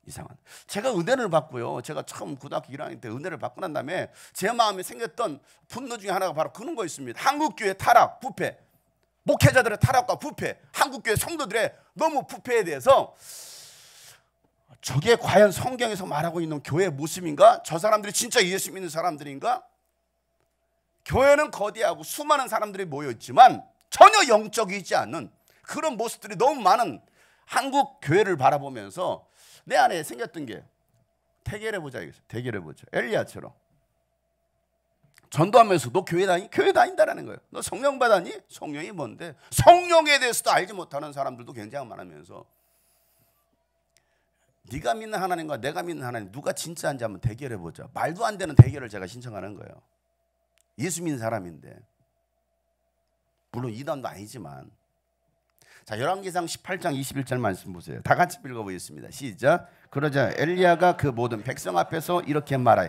A: 이상한. 제가 은혜를 받고요. 제가 처음 고등학교 1학년 때 은혜를 받고 난 다음에 제 마음에 생겼던 분노 중에 하나가 바로 그런 거였습니다. 한국교회 타락, 부패, 목회자들의 타락과 부패, 한국교회 성도들의 너무 부패에 대해서 저게 과연 성경에서 말하고 있는 교회의 모습인가? 저 사람들이 진짜 예수 믿는 사람들인가? 교회는 거대하고 수많은 사람들이 모여있지만 전혀 영적이지 않은 그런 모습들이 너무 많은 한국 교회를 바라보면서 내 안에 생겼던 게 대결해보자. 대결해보자. 엘리야처럼 전도하면서 너 교회 다니? 교회 다닌다라는 거예요. 너 성령 받았니? 성령이 뭔데? 성령에 대해서도 알지 못하는 사람들도 굉장히 많으면서 네가 믿는 하나님과 내가 믿는 하나님 누가 진짜인지 한번 대결해보자. 말도 안 되는 대결을 제가 신청하는 거예요. 예수 믿는 사람인데 물론 이단도 아니지만. 자, 열왕기상 18장 21절 말씀 보세요. 다 같이 읽어보겠습니다. 시작. 그러자 엘리야가 그 모든 백성 앞에서 이렇게 말하여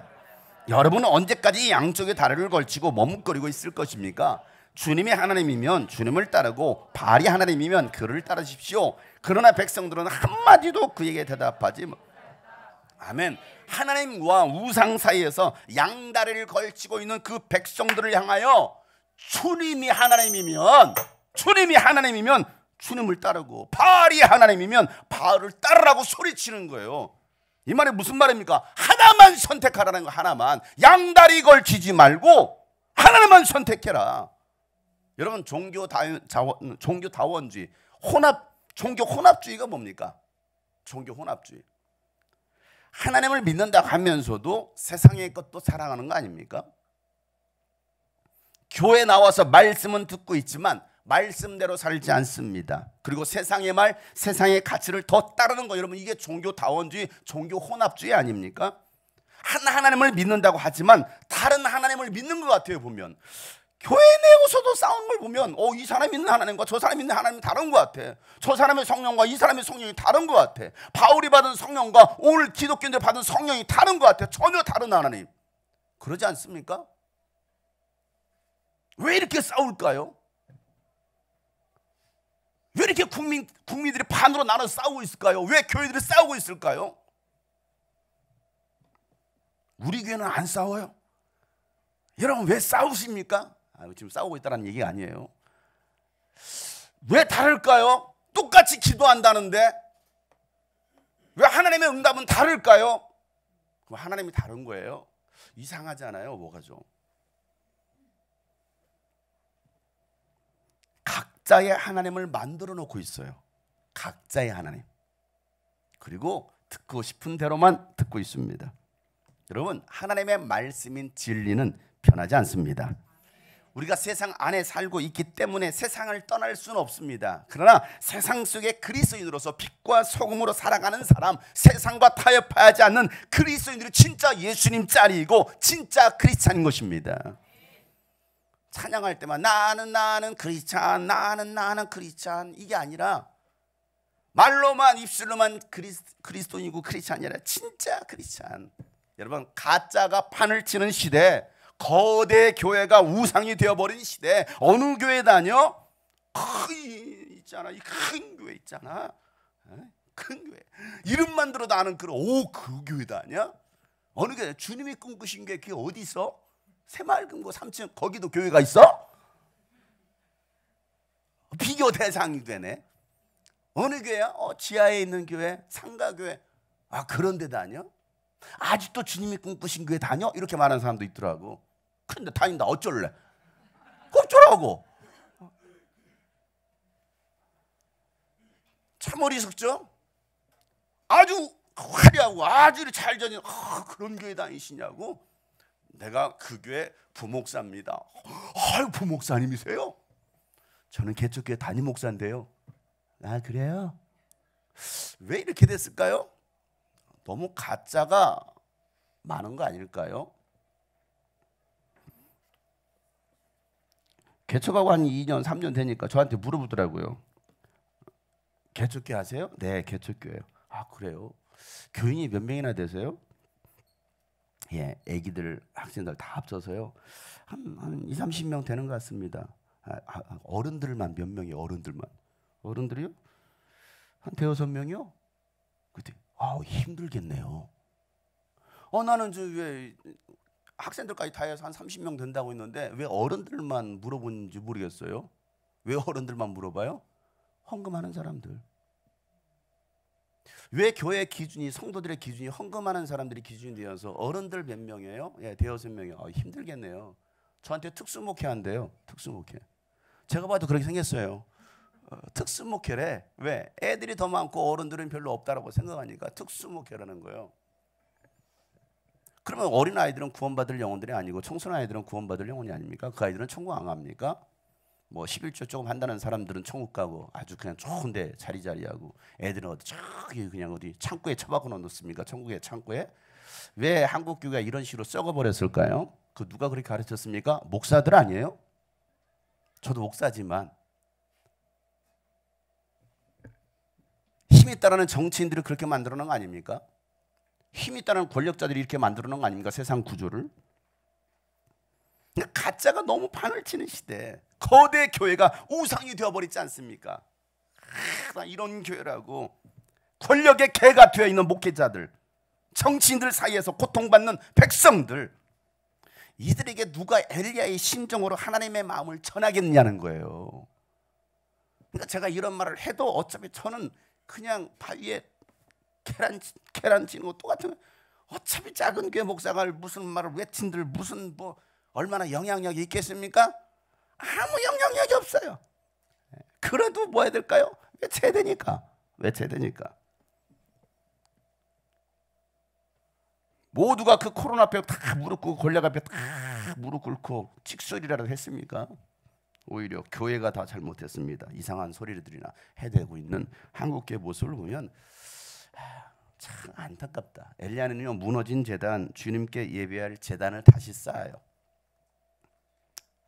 A: 여러분은 언제까지 양쪽에 다리를 걸치고 머뭇거리고 있을 것입니까? 주님이 하나님이면 주님을 따르고 바알이 하나님이면 그를 따르십시오. 그러나 백성들은 한마디도 그에게 대답하지 아멘. 하나님과 우상 사이에서 양다리를 걸치고 있는 그 백성들을 향하여 주님이 하나님이면 주님을 따르고 바알이 하나님이면 바알을 따르라고 소리치는 거예요. 이 말이 무슨 말입니까? 하나만 선택하라는 거. 하나만. 양다리 걸치지 말고 하나님만 선택해라. 여러분 종교 다원주의 종교 혼합주의가 뭡니까? 종교 혼합주의. 하나님을 믿는다고 하면서도 세상의 것도 사랑하는 거 아닙니까? 교회 나와서 말씀은 듣고 있지만 말씀대로 살지 않습니다. 그리고 세상의 말, 세상의 가치를 더 따르는 거. 여러분 이게 종교 다원주의, 종교 혼합주의 아닙니까? 하나님을 믿는다고 하지만 다른 하나님을 믿는 것 같아요. 보면 교회 내에서도 싸우는 걸 보면 이 사람이 믿는 하나님과 저 사람이 믿는 하나님이 다른 것 같아. 저 사람의 성령과 이 사람의 성령이 다른 것 같아. 바울이 받은 성령과 오늘 기독교인들 받은 성령이 다른 것 같아. 전혀 다른 하나님. 그러지 않습니까? 왜 이렇게 싸울까요? 왜 이렇게 국민들이 반으로 나눠 싸우고 있을까요? 왜 교회들이 싸우고 있을까요? 우리 교회는 안 싸워요. 여러분 왜 싸우십니까? 지금 싸우고 있다는 얘기가 아니에요. 왜 다를까요? 똑같이 기도한다는데 왜 하나님의 응답은 다를까요? 그럼 하나님이 다른 거예요? 이상하잖아요. 뭐가 좀. 각자의 하나님을 만들어 놓고 있어요. 각자의 하나님. 그리고 듣고 싶은 대로만 듣고 있습니다. 여러분, 하나님의 말씀인 진리는 변하지 않습니다. 우리가 세상 안에 살고 있기 때문에 세상을 떠날 수는 없습니다. 그러나 세상 속에 그리스도인으로서 빛과 소금으로 살아가는 사람, 세상과 타협하지 않는 그리스도인들이 진짜 예수님 짤이고 진짜 크리스찬인 것입니다. 찬양할 때만 나는 크리스찬, 나는 크리스찬, 이게 아니라 말로만 입술로만 그리스도인이고 크리스찬이 아니라 진짜 크리스찬. 여러분, 가짜가 판을 치는 시대, 거대 교회가 우상이 되어버린 시대, 어느 교회 다녀? 있잖아, 이 큰 교회 있잖아, 큰 교회. 이름만 들어도 아는 그 교회 다녀? 어느 교회? 주님이 꿈꾸신 게 그게 어디 있어? 새마을금고 3층 거기도 교회가 있어? 비교 대상이 되네. 어느 교회야? 지하에 있는 교회, 상가교회. 그런 데 다녀? 아직도 주님이 꿈꾸신 교회 다녀? 이렇게 말하는 사람도 있더라고. 근데 다닌다, 어쩔래? 어쩌라고? 참 어리석죠? 아주 화려하고 아주 잘 다니는 그런 교회 다니시냐고? 내가 그 교회 부목사입니다. 부목사님이세요? 저는 개척교회 담임 목사인데요. 그래요? 왜 이렇게 됐을까요? 너무 가짜가 많은 거 아닐까요? 개척하고 한 2년 3년 되니까 저한테 물어보더라고요. 개척교회 하세요? 네, 개척교회요. 그래요? 교인이 몇 명이나 되세요? 예, 애기들, 학생들 다 합쳐서요 한 2, 30명 되는 것 같습니다. 어른들만 몇 명이에요? 어른들이요? 한 대여섯 명이요? 그때 힘들겠네요. 나는 왜 학생들까지 다 해서 한 30명 된다고 했는데 왜 어른들만 물어보는지 모르겠어요. 왜 어른들만 물어봐요? 헌금하는 사람들. 왜 교회 기준이, 성도들의 기준이 헌금하는 사람들이 기준이 되어서 어른들 몇 명이에요? 예, 대여섯 명이요. 힘들겠네요. 저한테 특수목회 한대요. 특수목회. 제가 봐도 그렇게 생겼어요. 특수목회래. 왜? 애들이 더 많고 어른들은 별로 없다라고 생각하니까 특수목회라는 거예요. 그러면 어린아이들은 구원받을 영혼들이 아니고 청소년아이들은 구원받을 영혼이 아닙니까? 그 아이들은 천국 안 갑니까? 11조 조금 한다는 사람들은 천국 가고 아주 그냥 좋은데 자리하고, 애들은 저기 그냥 어디 창고에 처박아 놓습니까? 천국의 창고에. 왜 한국 교회가 이런 식으로 썩어버렸을까요? 그 누가 그렇게 가르쳤습니까? 목사들 아니에요? 저도 목사지만 힘이 있다라는 정치인들이 그렇게 만들어 놓은 거 아닙니까? 힘이 있다는 권력자들이 이렇게 만들어 놓은 거 아닙니까? 세상 구조를. 가짜가 너무 판을 치는 시대, 거대 교회가 우상이 되어버리지 않습니까? 이런 교회라고. 권력의 개가 되어 있는 목회자들, 정치인들 사이에서 고통받는 백성들, 이들에게 누가 엘리야의 심정으로 하나님의 마음을 전하겠냐는 거예요. 그러니까 제가 이런 말을 해도 어차피 저는 그냥 바위에 계란 치는 거 똑같은, 어차피 작은 교회 목사가 무슨 말을 외친들 무슨 얼마나 영향력이 있겠습니까? 아무 영향력이 없어요. 그래도 뭐 해야 될까요? 외쳐야 되니까. 모두가 그 코로나 앞에 다 무릎 꿇고, 권력 앞에 다 무릎 꿇고 찍소리라도 했습니까? 오히려 교회가 다 잘못했습니다. 이상한 소리들이나 해대고 있는 한국교회 모습을 보면 참 안타깝다. 엘리야는요, 무너진 제단, 주님께 예배할 제단을 다시 쌓아요.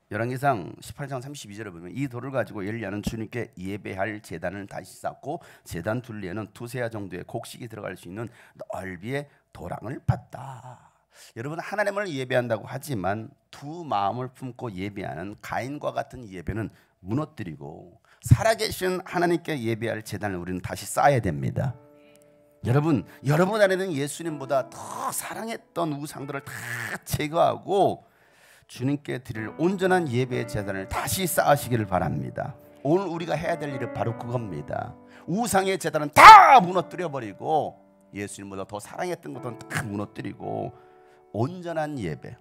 A: 열왕기상 18장 32절에 보면 이 돌을 가지고 엘리야는 주님께 예배할 제단을 다시 쌓고 제단 둘레에는 두세야 정도의 곡식이 들어갈 수 있는 넓이의 도랑을 팠다. 여러분, 하나님을 예배한다고 하지만 두 마음을 품고 예배하는 가인과 같은 예배는 무너뜨리고 살아계신 하나님께 예배할 제단을 우리는 다시 쌓아야 됩니다. 여러분 안에는 예수님보다 더 사랑했던 우상들을 다 제거하고 주님께 드릴 온전한 예배의 제단을 다시 쌓으시기를 바랍니다. 오늘 우리가 해야 될 일은 바로 그겁니다. 우상의 제단은 다 무너뜨려버리고 예수님보다 더 사랑했던 것들은 다 무너뜨리고 온전한 예배,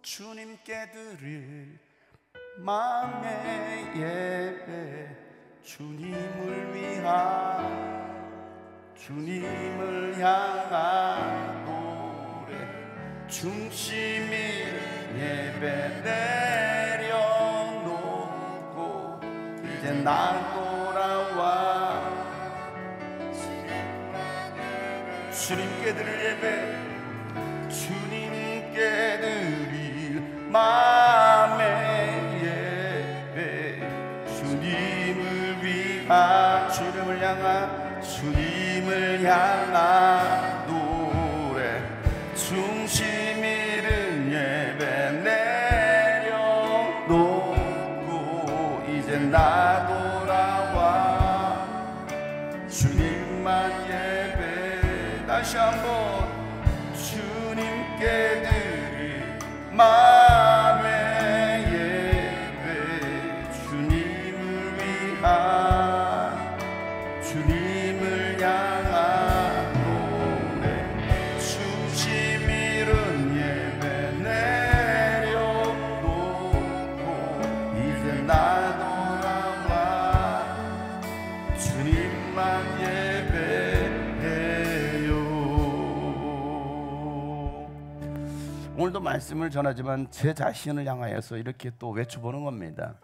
A: 주님께 드릴 마음의 예배 주님을 위한 주님을 향한 노래 중심이 예배 내려놓고 이제 나 돌아와 주님께 드릴 예배 주님께 드릴 마음의 예배 주님을 위한 주님을 향한 노래 중심 잃은 예배 내려놓고 이제 나 돌아와 주님만 예배 다시 한번 주님께 드릴 마음의 예배 주님을 위한 주님을 향한 노래 중심 잃은 예배 내려놓고 이제 나 돌아와 주님만 예배해요. 오늘도 말씀을 전하지만 제 자신을 향하여서 이렇게 또 외쳐보는 겁니다.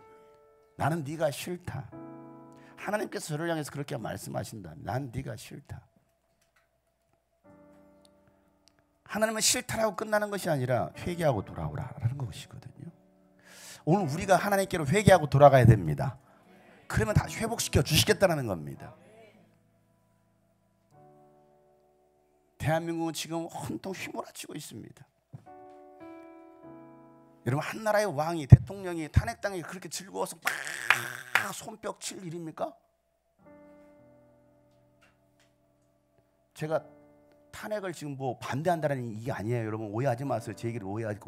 A: 나는 네가 싫다. 하나님께서 저를 향해서 그렇게 말씀하신다. 난 네가 싫다. 하나님은 싫다라고 끝나는 것이 아니라 회개하고 돌아오라라는 것이거든요. 오늘 우리가 하나님께로 회개하고 돌아가야 됩니다. 그러면 다시 회복시켜 주시겠다는 겁니다. 대한민국은 지금 온통 휘몰아치고 있습니다. 여러분 한 나라의 왕이 대통령이 탄핵당이 그렇게 즐거워서 막 손뼉 칠 일입니까? 제가 탄핵을 지금 뭐 반대한다는 이게 아니에요. 여러분 오해하지 마세요. 제 얘기를 오해하지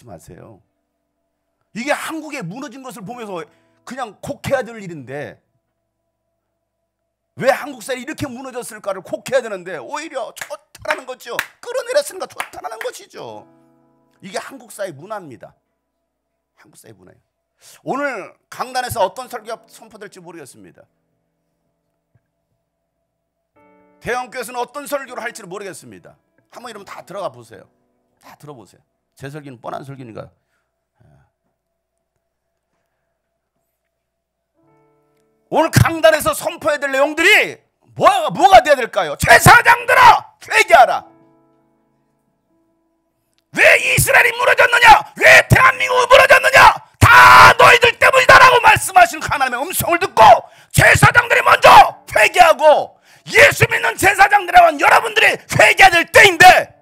A: 마세요. 이게 한국에 무너진 것을 보면서 그냥 곡해야 될 일인데 왜 한국 사회이 이렇게 무너졌을까를 곡해야 되는데 오히려 좋다라는 거죠. 끌어내렸으니까 좋다라는 것이죠. 이게 한국 사회 문화입니다. 한국 사회 문화예요. 오늘 강단에서 어떤 설교가 선포될지 모르겠습니다. 대형교회에서는 어떤 설교를 할지를 모르겠습니다. 한번 이러면 다 들어가 보세요. 다 들어보세요. 제 설교는 뻔한 설교니까. 오늘 강단에서 선포해야 될 내용들이 뭐가 돼야 될까요? 제사장들아 회개하라. 왜 이스라엘이 무너졌느냐? 왜 대한민국이 무너졌느냐? 다 너희들 때문이다라고 말씀하시는 하나님의 음성을 듣고 제사장들이 먼저 회개하고 예수 믿는 제사장들과 여러분들이 회개해야 될 때인데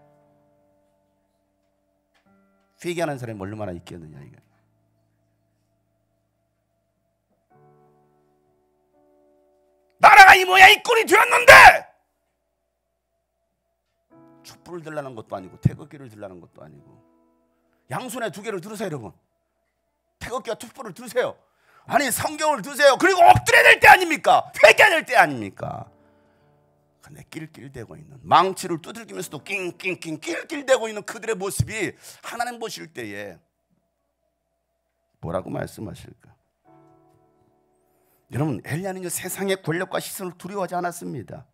A: 회개하는 사람이 얼마나 있겠느냐 이게. 나라가 이 모양 이 꼴이 되었는데 촛불을 들라는 것도 아니고 태극기를 들라는 것도 아니고 양손에 두 개를 들으세요 여러분. 태극기와 촛불을 들으세요. 아니 성경을 드세요. 그리고 엎드려야 될 때 아닙니까? 회개해야 될 때 아닙니까? 근데 낄낄대고 있는 망치를 두들기면서도 낑낑낑 낄낄대고 있는 그들의 모습이 하나님 보실 때에 뭐라고 말씀하실까? 여러분 엘리야는 세상의 권력과 시선을 두려워하지 않았습니다.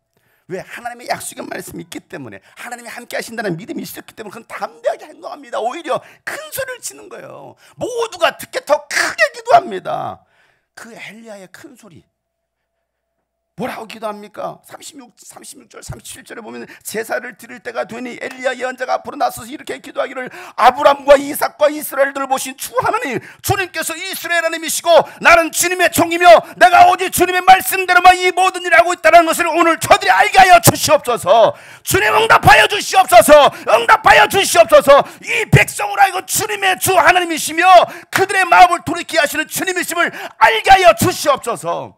A: 왜? 하나님의 약속의 말씀이 있기 때문에 하나님이 함께 하신다는 믿음이 있었기 때문에 그건 담대하게 행동합니다. 오히려 큰 소리를 치는 거예요. 모두가 듣게 더 크게 기도합니다. 그 엘리야의 큰 소리 뭐라고 기도합니까? 36절 37절에 보면 제사를 드릴 때가 되니 엘리야 예언자가 앞으로 나서서 이렇게 기도하기를 아브람과 이삭과 이스라엘들을 보신 주 하나님 주님께서 이스라엘 하나님이시고 나는 주님의 종이며 내가 오직 주님의 말씀대로만 이 모든 일을 하고 있다는 것을 오늘 저들이 알게 하여 주시옵소서. 주님 응답하여 주시옵소서. 응답하여 주시옵소서. 이 백성을 알고 주님의 주 하나님이시며 그들의 마음을 돌이키게 하시는 주님이심을 알게 하여 주시옵소서.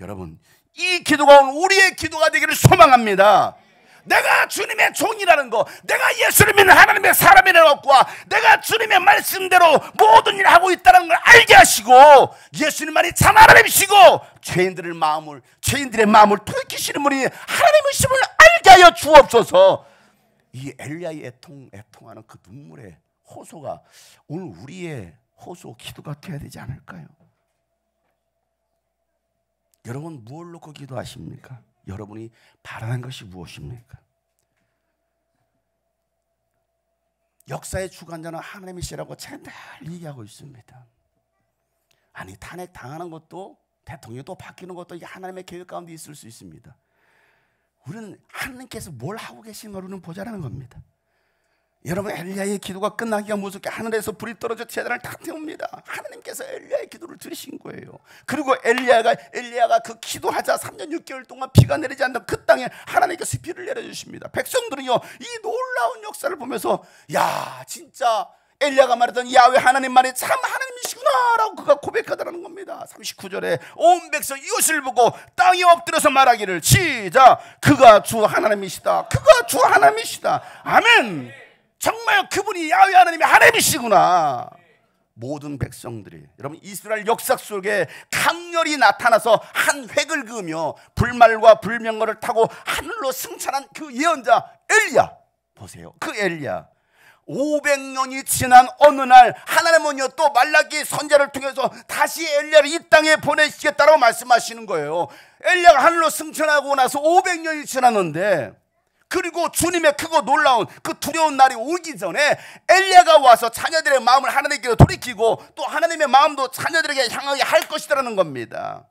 A: 여러분 이 기도가 오늘 우리의 기도가 되기를 소망합니다. 내가 주님의 종이라는 거, 내가 예수를 믿는 하나님의 사람이라는 것과 내가 주님의 말씀대로 모든 일을 하고 있다는 걸 알게 하시고 예수님만이 참 하나님이시고 죄인들의 마음을 돌이키시는 분이 하나님이심을 알게 하여 주옵소서. 이 엘리야의 애통하는 그 눈물의 호소가 오늘 우리의 호소 기도가 돼야 되지 않을까요? 여러분 무엇을 놓고 기도하십니까? 여러분이 바라는 것이 무엇입니까? 역사의 주관자는 하나님이시라고 제가 늘 얘기하고 있습니다. 아니 탄핵 당하는 것도 대통령이 또 바뀌는 것도 이게 하나님의 계획 가운데 있을 수 있습니다. 우리는 하나님께서 뭘 하고 계신가 우리는 보자라는 겁니다. 여러분 엘리야의 기도가 끝나기가 무섭게 하늘에서 불이 떨어져 제단을 다 태웁니다. 하나님께서 엘리야의 기도를 들으신 거예요. 그리고 엘리야가 그 기도하자 3년 6개월 동안 비가 내리지 않는 그 땅에 하나님께서 비를 내려주십니다. 백성들은요 이 놀라운 역사를 보면서 야 진짜 엘리야가 말했던 야훼 하나님만이 참 하나님이시구나 라고 그가 고백하더라는 겁니다. 39절에 온 백성 이것을 보고 땅에 엎드려서 말하기를 시작 그가 주 하나님이시다. 그가 주 하나님이시다. 아멘. 정말 그분이 야훼 하나님이 하나님이시구나. 모든 백성들이 여러분 이스라엘 역사 속에 강렬히 나타나서 한 획을 그으며 불말과 불명거를 타고 하늘로 승천한 그 예언자 엘리야 보세요. 그 엘리야 500년이 지난 어느 날 하나님은요 또 말라기 선지자를 통해서 다시 엘리야를 이 땅에 보내시겠다라고 말씀하시는 거예요. 엘리야가 하늘로 승천하고 나서 500년이 지났는데 그리고 주님의 크고 놀라운 그 두려운 날이 오기 전에 엘리야가 와서 자녀들의 마음을 하나님께로 돌이키고 또 하나님의 마음도 자녀들에게 향하게 할 것이라는 겁니다.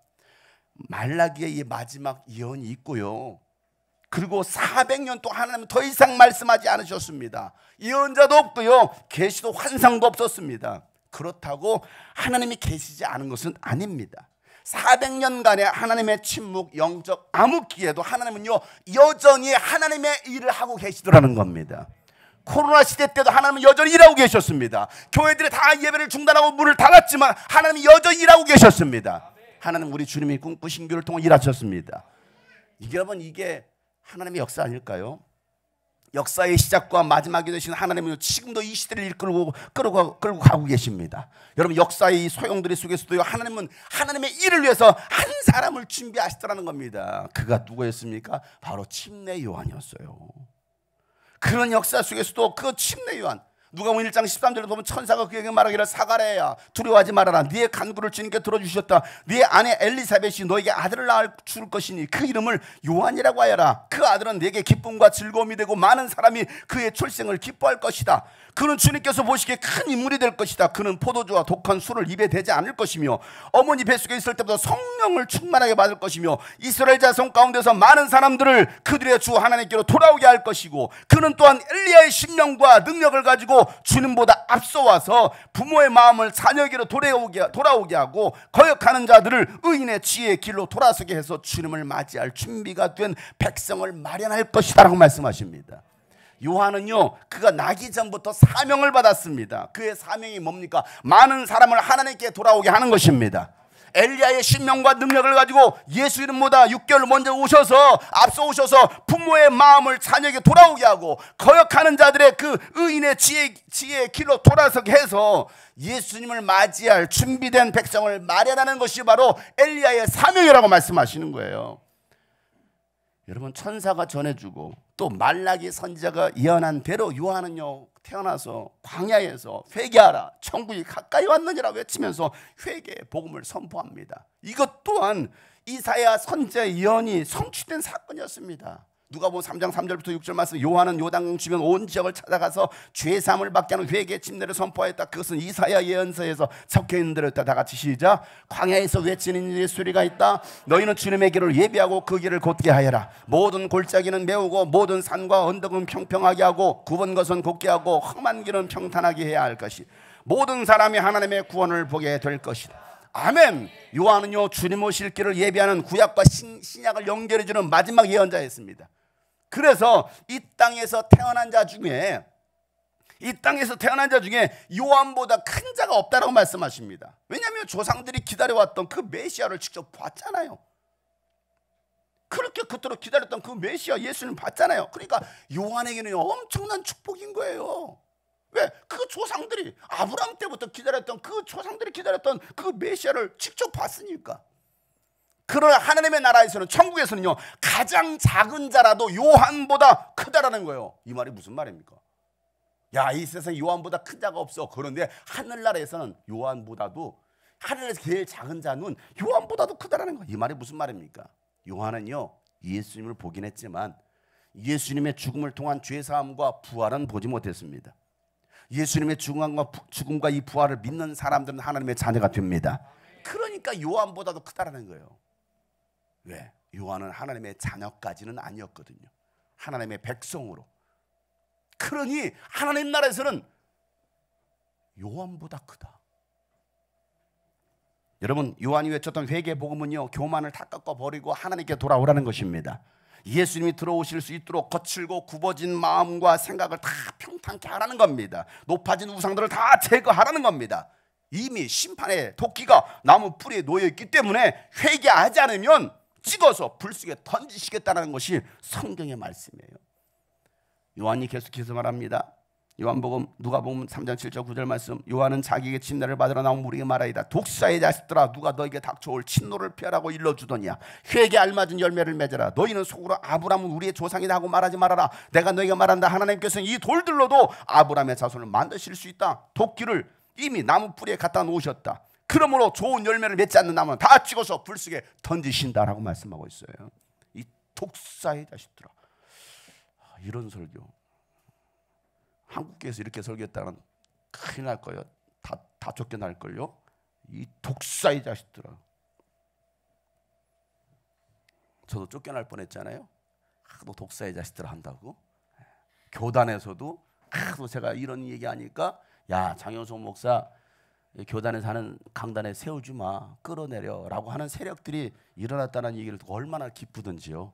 A: 말라기의 이 마지막 예언이 있고요. 그리고 400년 동안 하나님은 더 이상 말씀하지 않으셨습니다. 예언자도 없고요. 계시도 환상도 없었습니다. 그렇다고 하나님이 계시지 않은 것은 아닙니다. 400년간의 하나님의 침묵, 영적 암흑기에도 하나님은요 여전히 하나님의 일을 하고 계시더라는 겁니다. 코로나 시대 때도 하나님은 여전히 일하고 계셨습니다. 교회들이 다 예배를 중단하고 문을 닫았지만 하나님이 여전히 일하고 계셨습니다. 하나님 우리 주님이 꿈꾸신 교를 통해 일하셨습니다. 여러분 이게 하나님의 역사 아닐까요? 역사의 시작과 마지막이 되신 하나님은 지금도 이 시대를 이끌고 가고 계십니다. 여러분 역사의 이 소용돌이 속에서도요 하나님은 하나님의 일을 위해서 한 사람을 준비하시더라는 겁니다. 그가 누구였습니까? 바로 침례 요한이었어요. 그런 역사 속에서도 그 침례 요한 누가복음 1장 13절에 보면 천사가 그에게 말하기를 사가랴야 두려워하지 말아라. 네의 간구를 주님께 들어주셨다. 네 아내 엘리사벳이 너에게 아들을 낳을 줄 것이니 그 이름을 요한이라고 하여라. 그 아들은 네게 기쁨과 즐거움이 되고 많은 사람이 그의 출생을 기뻐할 것이다. 그는 주님께서 보시기에 큰 인물이 될 것이다. 그는 포도주와 독한 술을 입에 대지 않을 것이며 어머니 뱃속에 있을 때부터 성령을 충만하게 받을 것이며 이스라엘 자손 가운데서 많은 사람들을 그들의 주 하나님께로 돌아오게 할 것이고 그는 또한 엘리야의 심령과 능력을 가지고 주님보다 앞서와서 부모의 마음을 자녀에게로 돌아오게 하고 거역하는 자들을 의인의 지혜의 길로 돌아서게 해서 주님을 맞이할 준비가 된 백성을 마련할 것이다 라고 말씀하십니다. 요한은요 그가 나기 전부터 사명을 받았습니다. 그의 사명이 뭡니까? 많은 사람을 하나님께 돌아오게 하는 것입니다. 엘리야의 신명과 능력을 가지고 예수 이름보다 6개월 먼저 오셔서 앞서 오셔서 부모의 마음을 자녀에게 돌아오게 하고 거역하는 자들의 그 의인의 지혜의 길로 돌아서게 해서 예수님을 맞이할 준비된 백성을 마련하는 것이 바로 엘리야의 사명이라고 말씀하시는 거예요. 여러분 천사가 전해주고 또 말라기 선지자가 예언한 대로 요한은요 태어나서 광야에서 회개하라 천국이 가까이 왔느니라 외치면서 회개의 복음을 선포합니다. 이것 또한 이사야 선지자의 예언이 성취된 사건이었습니다. 누가복음 3장 3절부터 6절 말씀 요한은 요단 주변 온 지역을 찾아가서 죄사함을 받게 하는 회개 침례를 선포하였다. 그것은 이사야 예언서에서 적혀있는 대로였다. 다 같이 시작. 광야에서 외치는 이의 소리가 있다. 너희는 주님의 길을 예비하고 그 길을 곧게 하여라. 모든 골짜기는 메우고 모든 산과 언덕은 평평하게 하고 굽은 것은 곧게 하고 험한 길은 평탄하게 해야 할 것이 모든 사람이 하나님의 구원을 보게 될 것이다. 아멘. 요한은요 주님 오실 길을 예비하는 구약과 신약을 연결해주는 마지막 예언자였습니다. 그래서 이 땅에서 태어난 자 중에 요한보다 큰 자가 없다라고 말씀하십니다. 왜냐하면 조상들이 기다려왔던 그 메시아를 직접 봤잖아요. 그렇게 그토록 기다렸던 그 메시아 예수님 봤잖아요. 그러니까 요한에게는 엄청난 축복인 거예요. 왜? 그 조상들이 아브라함 때부터 기다렸던 그 조상들이 기다렸던 그 메시아를 직접 봤으니까. 그러나 하나님의 나라에서는 천국에서는요 가장 작은 자라도 요한보다 크다라는 거예요. 이 말이 무슨 말입니까? 야, 이 세상에 요한보다 큰 자가 없어. 그런데 하늘나라에서는 요한보다도, 하늘에서 제일 작은 자는 요한보다도 크다라는 거예요. 이 말이 무슨 말입니까? 요한은요, 예수님을 보긴 했지만 예수님의 죽음을 통한 죄사함과 부활은 보지 못했습니다. 예수님의 죽음과 이 부활을 믿는 사람들은 하나님의 자녀가 됩니다. 그러니까 요한보다도 크다라는 거예요. 왜? 요한은 하나님의 자녀까지는 아니었거든요. 하나님의 백성으로. 그러니 하나님 나라에서는 요한보다 크다. 여러분, 요한이 외쳤던 회개 복음은요, 교만을 다 꺾어버리고 하나님께 돌아오라는 것입니다. 예수님이 들어오실 수 있도록 거칠고 굽어진 마음과 생각을 다 평탄케 하라는 겁니다. 높아진 우상들을 다 제거하라는 겁니다. 이미 심판의 도끼가 나무 뿌리에 놓여있기 때문에 회개하지 않으면 찍어서 불 속에 던지시겠다는 것이 성경의 말씀이에요. 요한이 계속해서 말합니다. 요한복음 누가복음 3장 7절 9절 말씀. 요한은 자기에게 침례를 받으러 나온 무리에게 말하이다. 독사의 자식들아, 누가 너에게 닥쳐올 친노를 피하라고 일러주더냐. 회개 알맞은 열매를 맺어라. 너희는 속으로 아브라함은 우리의 조상이다 하고 말하지 말아라. 내가 너희가 말한다. 하나님께서는 이 돌들로도 아브라함의 자손을 만드실 수 있다. 도끼를 이미 나무 뿌리에 갖다 놓으셨다. 그러므로 좋은 열매를 맺지 않는 나무는 다 찍어서 불 속에 던지신다라고 말씀하고 있어요. 이 독사의 자식들아. 이런 설교, 한국교회에서 이렇게 설교했다면 큰일 날 거예요. 다 쫓겨날 걸요. 이 독사의 자식들아. 저도 쫓겨날 뻔했잖아요. 너 독사의 자식들아 한다고. 교단에서도 제가 이런 얘기하니까, 야, 장효성 목사 교단에서 하는 강단에 세우지 마, 끌어내려라고 하는 세력들이 일어났다는 얘기를 듣고 얼마나 기쁘던지요.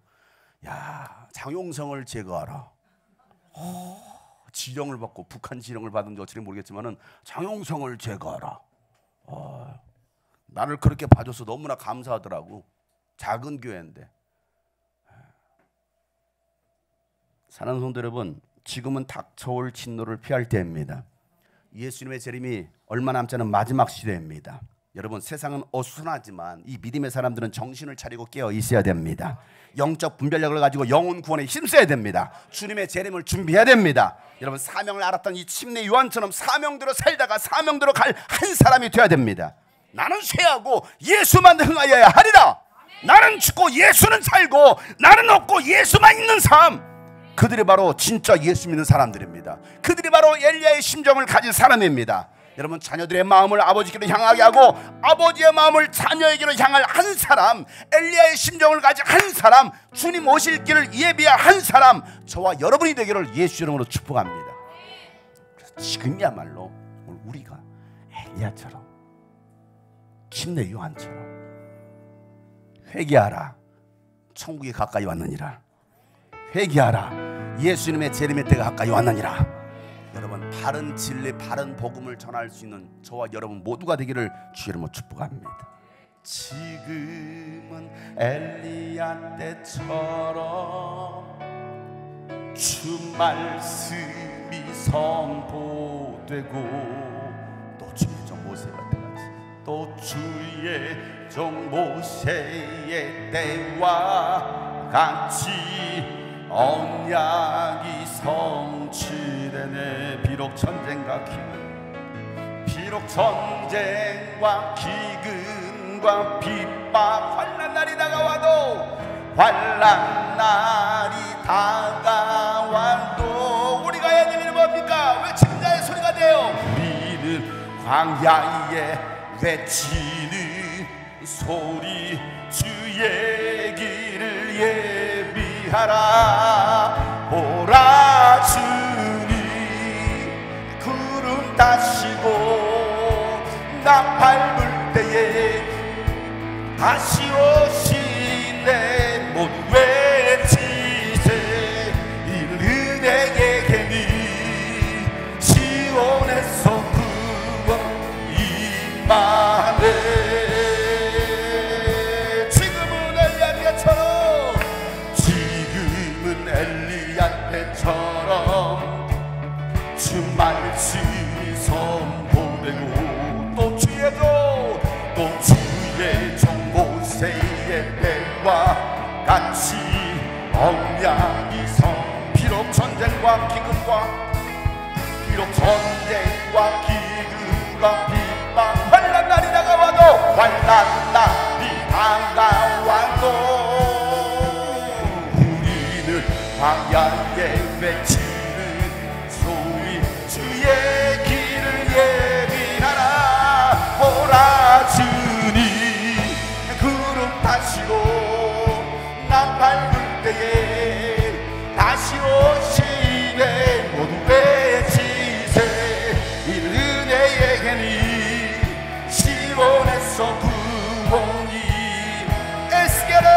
A: 야, 장용성을 제거하라. 지령을 받고, 북한 지령을 받은지 어찌 모르겠지만은 장용성을 제거하라. 나를 그렇게 봐줘서 너무나 감사하더라고. 작은 교회인데. 사랑하는 성도 여러분, 지금은 닥쳐올 진노를 피할 때입니다. 예수님의 재림이 얼마 남지 않은 마지막 시대입니다. 여러분, 세상은 어수선하지만 이 믿음의 사람들은 정신을 차리고 깨어 있어야 됩니다. 영적 분별력을 가지고 영혼 구원에 힘써야 됩니다. 주님의 재림을 준비해야 됩니다. 여러분, 사명을 알았던 이 침례 요한처럼 사명대로 살다가 사명대로 갈 한 사람이 되어야 됩니다. 나는 쇠하고 예수만 흥하여야 하리라. 나는 죽고 예수는 살고, 나는 없고 예수만 있는 삶. 그들이 바로 진짜 예수 믿는 사람들입니다. 그들이 바로 엘리야의 심정을 가진 사람입니다. 여러분, 자녀들의 마음을 아버지께로 향하게 하고 아버지의 마음을 자녀에게로 향할 한 사람, 엘리야의 심정을 가진 한 사람, 주님 오실 길을 예비할 한 사람, 저와 여러분이 되기를 예수 이름으로 축복합니다. 그래서 지금이야말로 우리가 엘리야처럼, 침례 요한처럼 회개하라. 천국이 가까이 왔느니라. 회개하라. 예수님의 재림의 때가 가까이 왔느니라. 여러분, 바른 진리, 바른 복음을 전할 수 있는 저와 여러분 모두가 되기를 주 이름으로 축복합니다. 지금은 엘리야 때처럼 주 말씀이 선포되고, 또 주의 종 모세가 때같이, 또 주의 종 모세의 때와 같이 언약이 성취되네. 비록 전쟁과 기근과 핍박, 환난 날이 다가와도, 환난 날이 다가와도 우리가 해야 될 일은 뭡니까? 외치는 자의 소리가 되어 우리는 광야에 외치는 소리, 주의 길을 예비하라. 보라, 주님 구름 다시고 나 밟을 때에 다시 오시네. 모두 외치세. 이를 은혜의 개미 시온에서 구원 임하네. 주 말씀이 선포되고, 또 주의 종 모세의 때와 같이 언약이 비록 전쟁과 비록 전쟁과 기근과 핍박 환난 날이 다가와도 환난 날이 다가와도 우리는 광야에 외치는 소리 주의 길을 예비하라. 보라 주님 구름 타시고 나팔 불 때에 다시 오시네. 모두 외치세. 이 은혜에게니 시온에서 구원이 에스겔의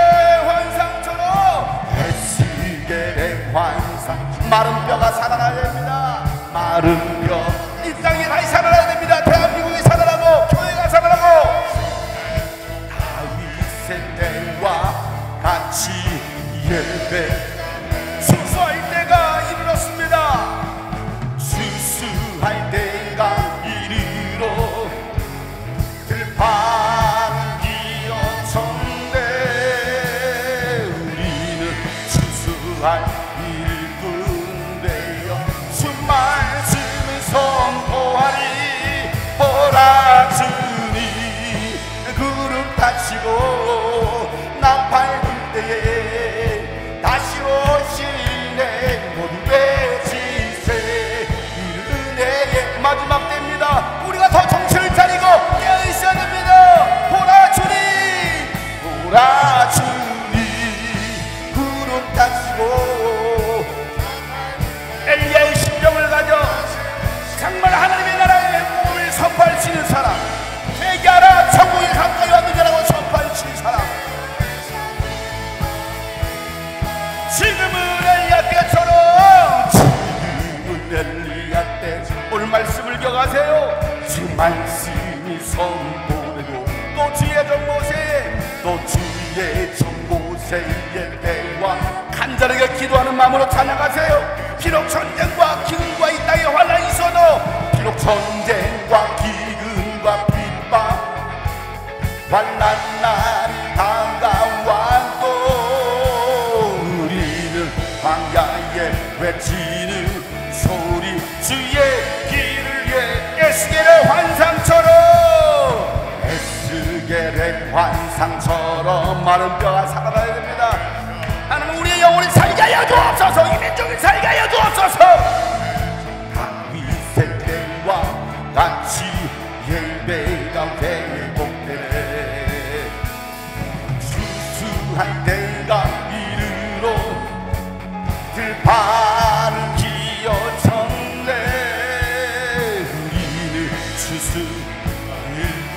A: 환상처럼 에스겔의 환상. 마른 뼈가 살아나야 됩니다. 마른 뼈 이 땅이 다시 살아나야 됩니다. 대한민국이 살아나고 교회가 살아나고 다윗의 때와 같이 예배 수수할 때가 이르렀습니다. 수수할 때가 이르러 들판 기어쳤네. 우리는 수수할 일꾼 되어 주 말씀을 선포하리. 보라 주님 구름 타시고 나팔 불 때에 다시 오시네. 모두 외치세. 은혜의 마지막 때입니다. 우리가 더 정신을 차리고 깨어있어야 됩니다. 보라 주님 보라 주님 구름 타시고 엘리야의 심정을 가져 정말 하나님의 나라의 복음을 선포하시는 사람, 회개하라 천국이 가까이 왔느냐라고 선포하시는 사람. 지금은 엘리야 때처럼, 지금은 엘리야 때 오늘 말씀을 기억하세요. 주 말씀이 선포되고 또 주의 정보세, 또 주의 정보세의 때와 간절하게 기도하는 마음으로 찬양하세요. 비록 전쟁과 기근과 이 땅에 환난이 있어도, 비록 전쟁과 기근과 핍박 환난 날이 다가와도 우리는 광야에 외치는 소리 주의 길을 위해 에스겔의 환상처럼, 에스겔의 환상처럼 마른 뼈가 살아나야 됩니다. 하나님 우리의 영혼을 살게 하여 주옵소서. 이 민족을 살게 하여 주옵소서. 다윗의 때와 같이 예배가 회복되네. 수수한 때가 이르러 들판을 기어쳤네. 우리는 수수 일꾼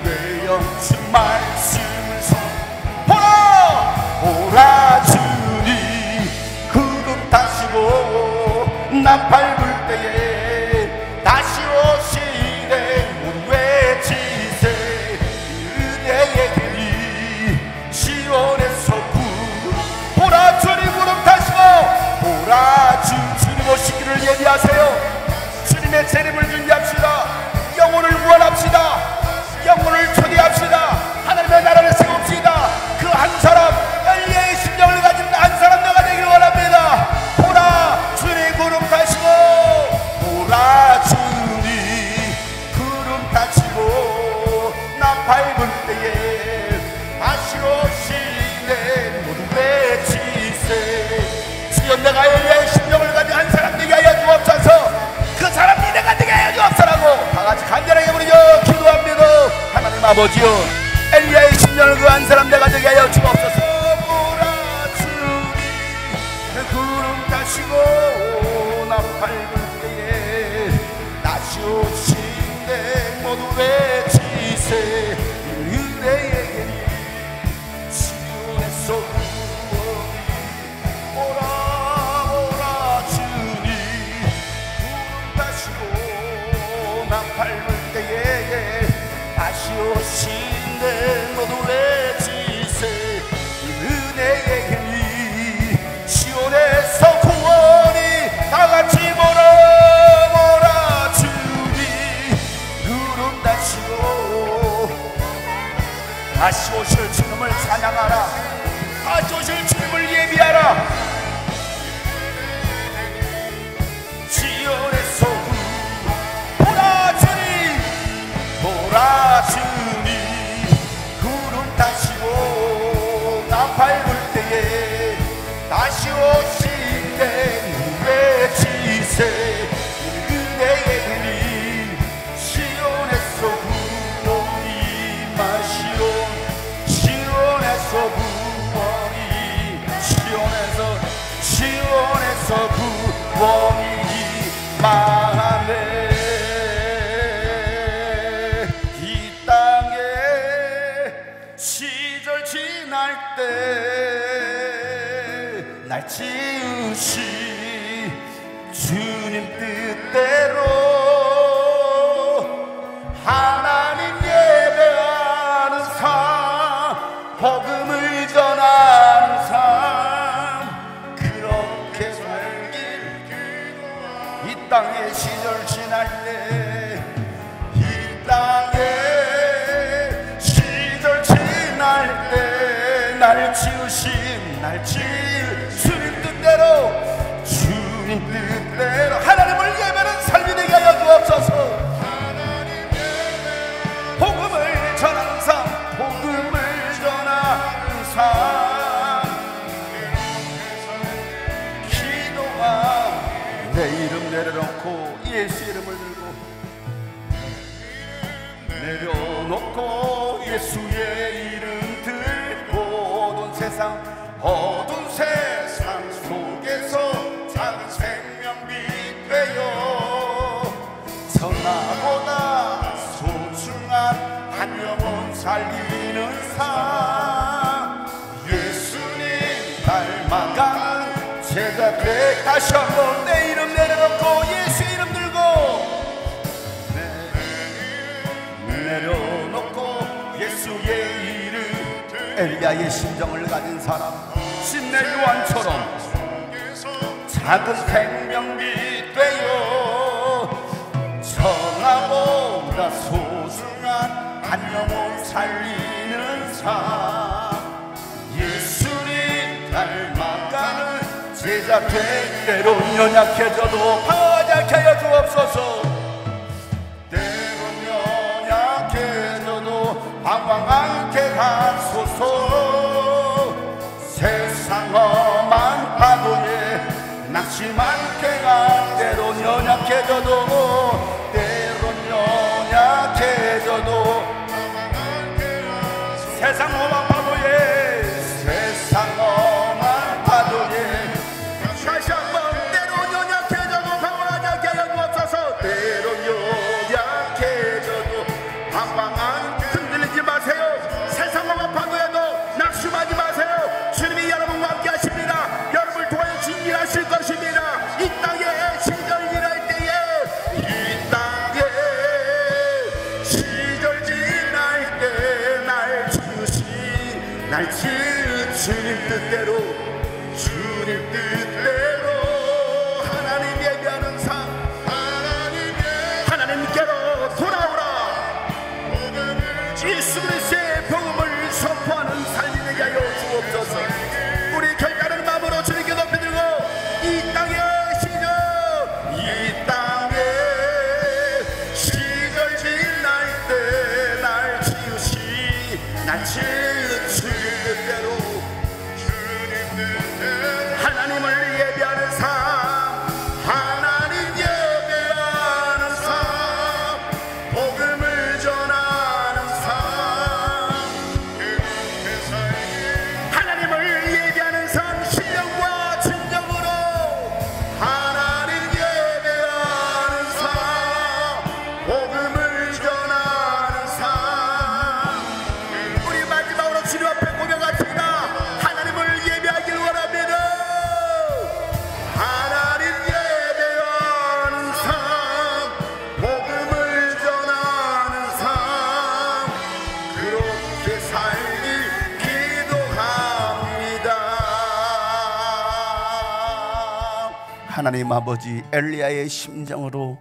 A: 되어 주 말씀을 선포하라. 보라 주님 구름 타시고 나팔 불 때에 다시 오시네. 모두 외치세. 은혜의 길이 시온에서 보라 주님 구름 타시고, 보라 주님 오시기를 예비하세요. 주님의 재림을 준비합시다. 영혼을 구원합시다. 영혼을 초대합시다. 하나님의 나라를 세웁시다. 그 한 사람, 엘리야의 심정을 가진 한 사람 내가 되기를 원합니다. 보라 주님 구름 타시고, 보라 주님 구름 타시고 나팔 불 때에 다시 오시네. 모두 외치세. 주여 내가 엘리야의 심정을 가진 한 사람 되게 하여 주옵소서. 그 사람이 내가 되게 하여 주옵소서라고 다같이 간절하게 부르짖어 기도합니다. 하나님 아버지여, 엘리야의 심령을 그 한 사람 내가 되게 하여 주옵소서. 보라 주님 구름 타시고 나팔 불 때에 다시 오시네. 모두 외치세. 은혜의 길이 시온에서 구원이. 보라 보라 주님 구름 타시고 나팔 불 때에 다시 오시네. 모두 외치세. 은혜의 길이 시온에서 구원이. 다같이 보라 보라 주님 구름 타시고 다시 오실 주님을 찬양하라. 다시 오실 주님을 예비하라. 시온에서 다시 오실 때 외치세 그대의 시온에서 구원이 마시오 시온에서 구원이 시온에서 구원이 임하네 이 땅에 시절 지날 때 날 지으신 주님 뜻대로 하나님 예배하는 삶 복음을 전하는 삶 그렇게 살길 이 땅에 시절 지날 때 이 땅에 시절 지날 때 날 지으신 주님 뜻대로 하나님을 예배하는 삶이 되게 하여 주옵소서 복음을 전하는 삶 기도와 내 이름 내려놓고 예수 이름을 들고 내려놓고 예수의 이름 들고 어두운 세상 속에서 작은 생명빛 되어 천하보다 소중한 한 영혼 살리는 삶 예수님 닮아가는 제가 돼 다시 한번 내 이름 내려놓고 예수 이름 들고 내려놓고 예수의 이름 엘리야의 심정을 가진 사람 신내 요한처럼 작은 생명빛 되어 천하보다 소중한 한 영혼 살리는 삶 예수님 닮아가는 제자 될 때론 연약해져도 방황하게 하여 주옵소서 때론 연약해져도 방황하게 하소서 세상 험한 파도에 낙심하게 할 때론 연약해져도 세상 험한 파도에 다시 한번 때론 연약해져도 방황하게 하여 주옵소서 때론 연약해져도 방황하게 흔들리지 마세요 세상 험한 파도에도 낙심하지 마세요 주님이 여러분과 함께 하십니다 여러분을 도와여 진리하실 것입니다 이 땅에 시절 지날 때에 날 지은 주님 뜻대로 하나님 예배하는 삶 하나님께로 돌아오라 예수 그리스도의 복음을 선포하는 삶이 되게 하여 주옵소서 우리 결단하는 마음으로 주님께 높이 들고 이 땅의 시절 지날 때 날 지으신 날 지은 주님 하나님을 예배하는 삶 하나님 예배하는 삶 복음을 전하는 삶 하나님을 예배하는 삶 신령과 진정으로 하나님 예배하는 삶 복음을 전하는 삶 우리 마지막으로 주님 앞에 고백합시다 하나님을 예배하길 원합니다 하나님 예배하는 삶 복음을 전하는 삶 그렇게 살길 기도합니다 하나님 아버지 엘리야의 심정으로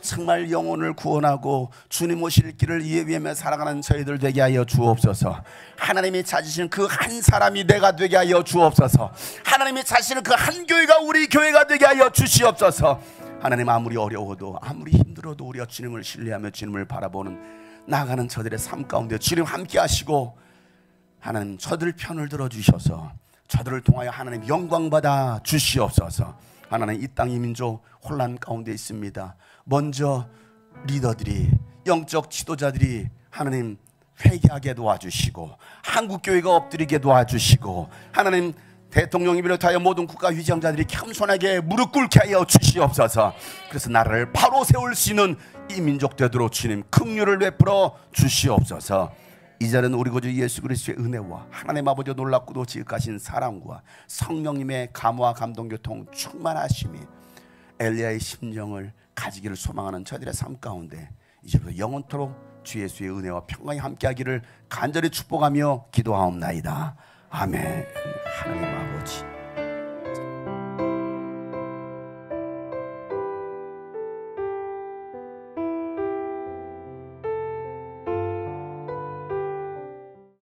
A: 정말 영혼을 구원하고 주님 오실 길을 예비하며 살아가는 저희들 되게 하여 주옵소서 하나님이 찾으시는 그 한 사람이 내가 되게 하여 주옵소서 하나님이 찾으시는 그 한 교회가 우리 교회가 되게 하여 주시옵소서 하나님 아무리 어려워도 아무리 힘들어도 우리가 주님을 신뢰하며 주님을 바라보는 나아가는 저들의 삶 가운데 주님 함께 하시고 하나님 저들 편을 들어주셔서 저들을 통하여 하나님 영광 받아 주시옵소서. 하나님, 이 땅 이 민족 혼란 가운데 있습니다. 먼저 리더들이, 영적 지도자들이 하나님 회개하게 도와주시고, 한국교회가 엎드리게 도와주시고, 하나님 대통령이 비롯하여 모든 국가 위정자들이 겸손하게 무릎 꿇게 하여 주시옵소서. 그래서 나라를 바로 세울 수 있는 이 민족 되도록 주님 긍휼을 베풀어 주시옵소서. 이 자리는 우리 구주 예수 그리스도의 은혜와 하나님 아버지 놀랍고도 지극하신 사랑과 성령님의 감화 감동 교통 충만하심이 엘리야의 심령을 가지기를 소망하는 저들의 삶 가운데 이제부터 영원토록 주 예수의 은혜와 평강이 함께하기를 간절히 축복하며 기도하옵나이다. 아멘. 하나님 아버지,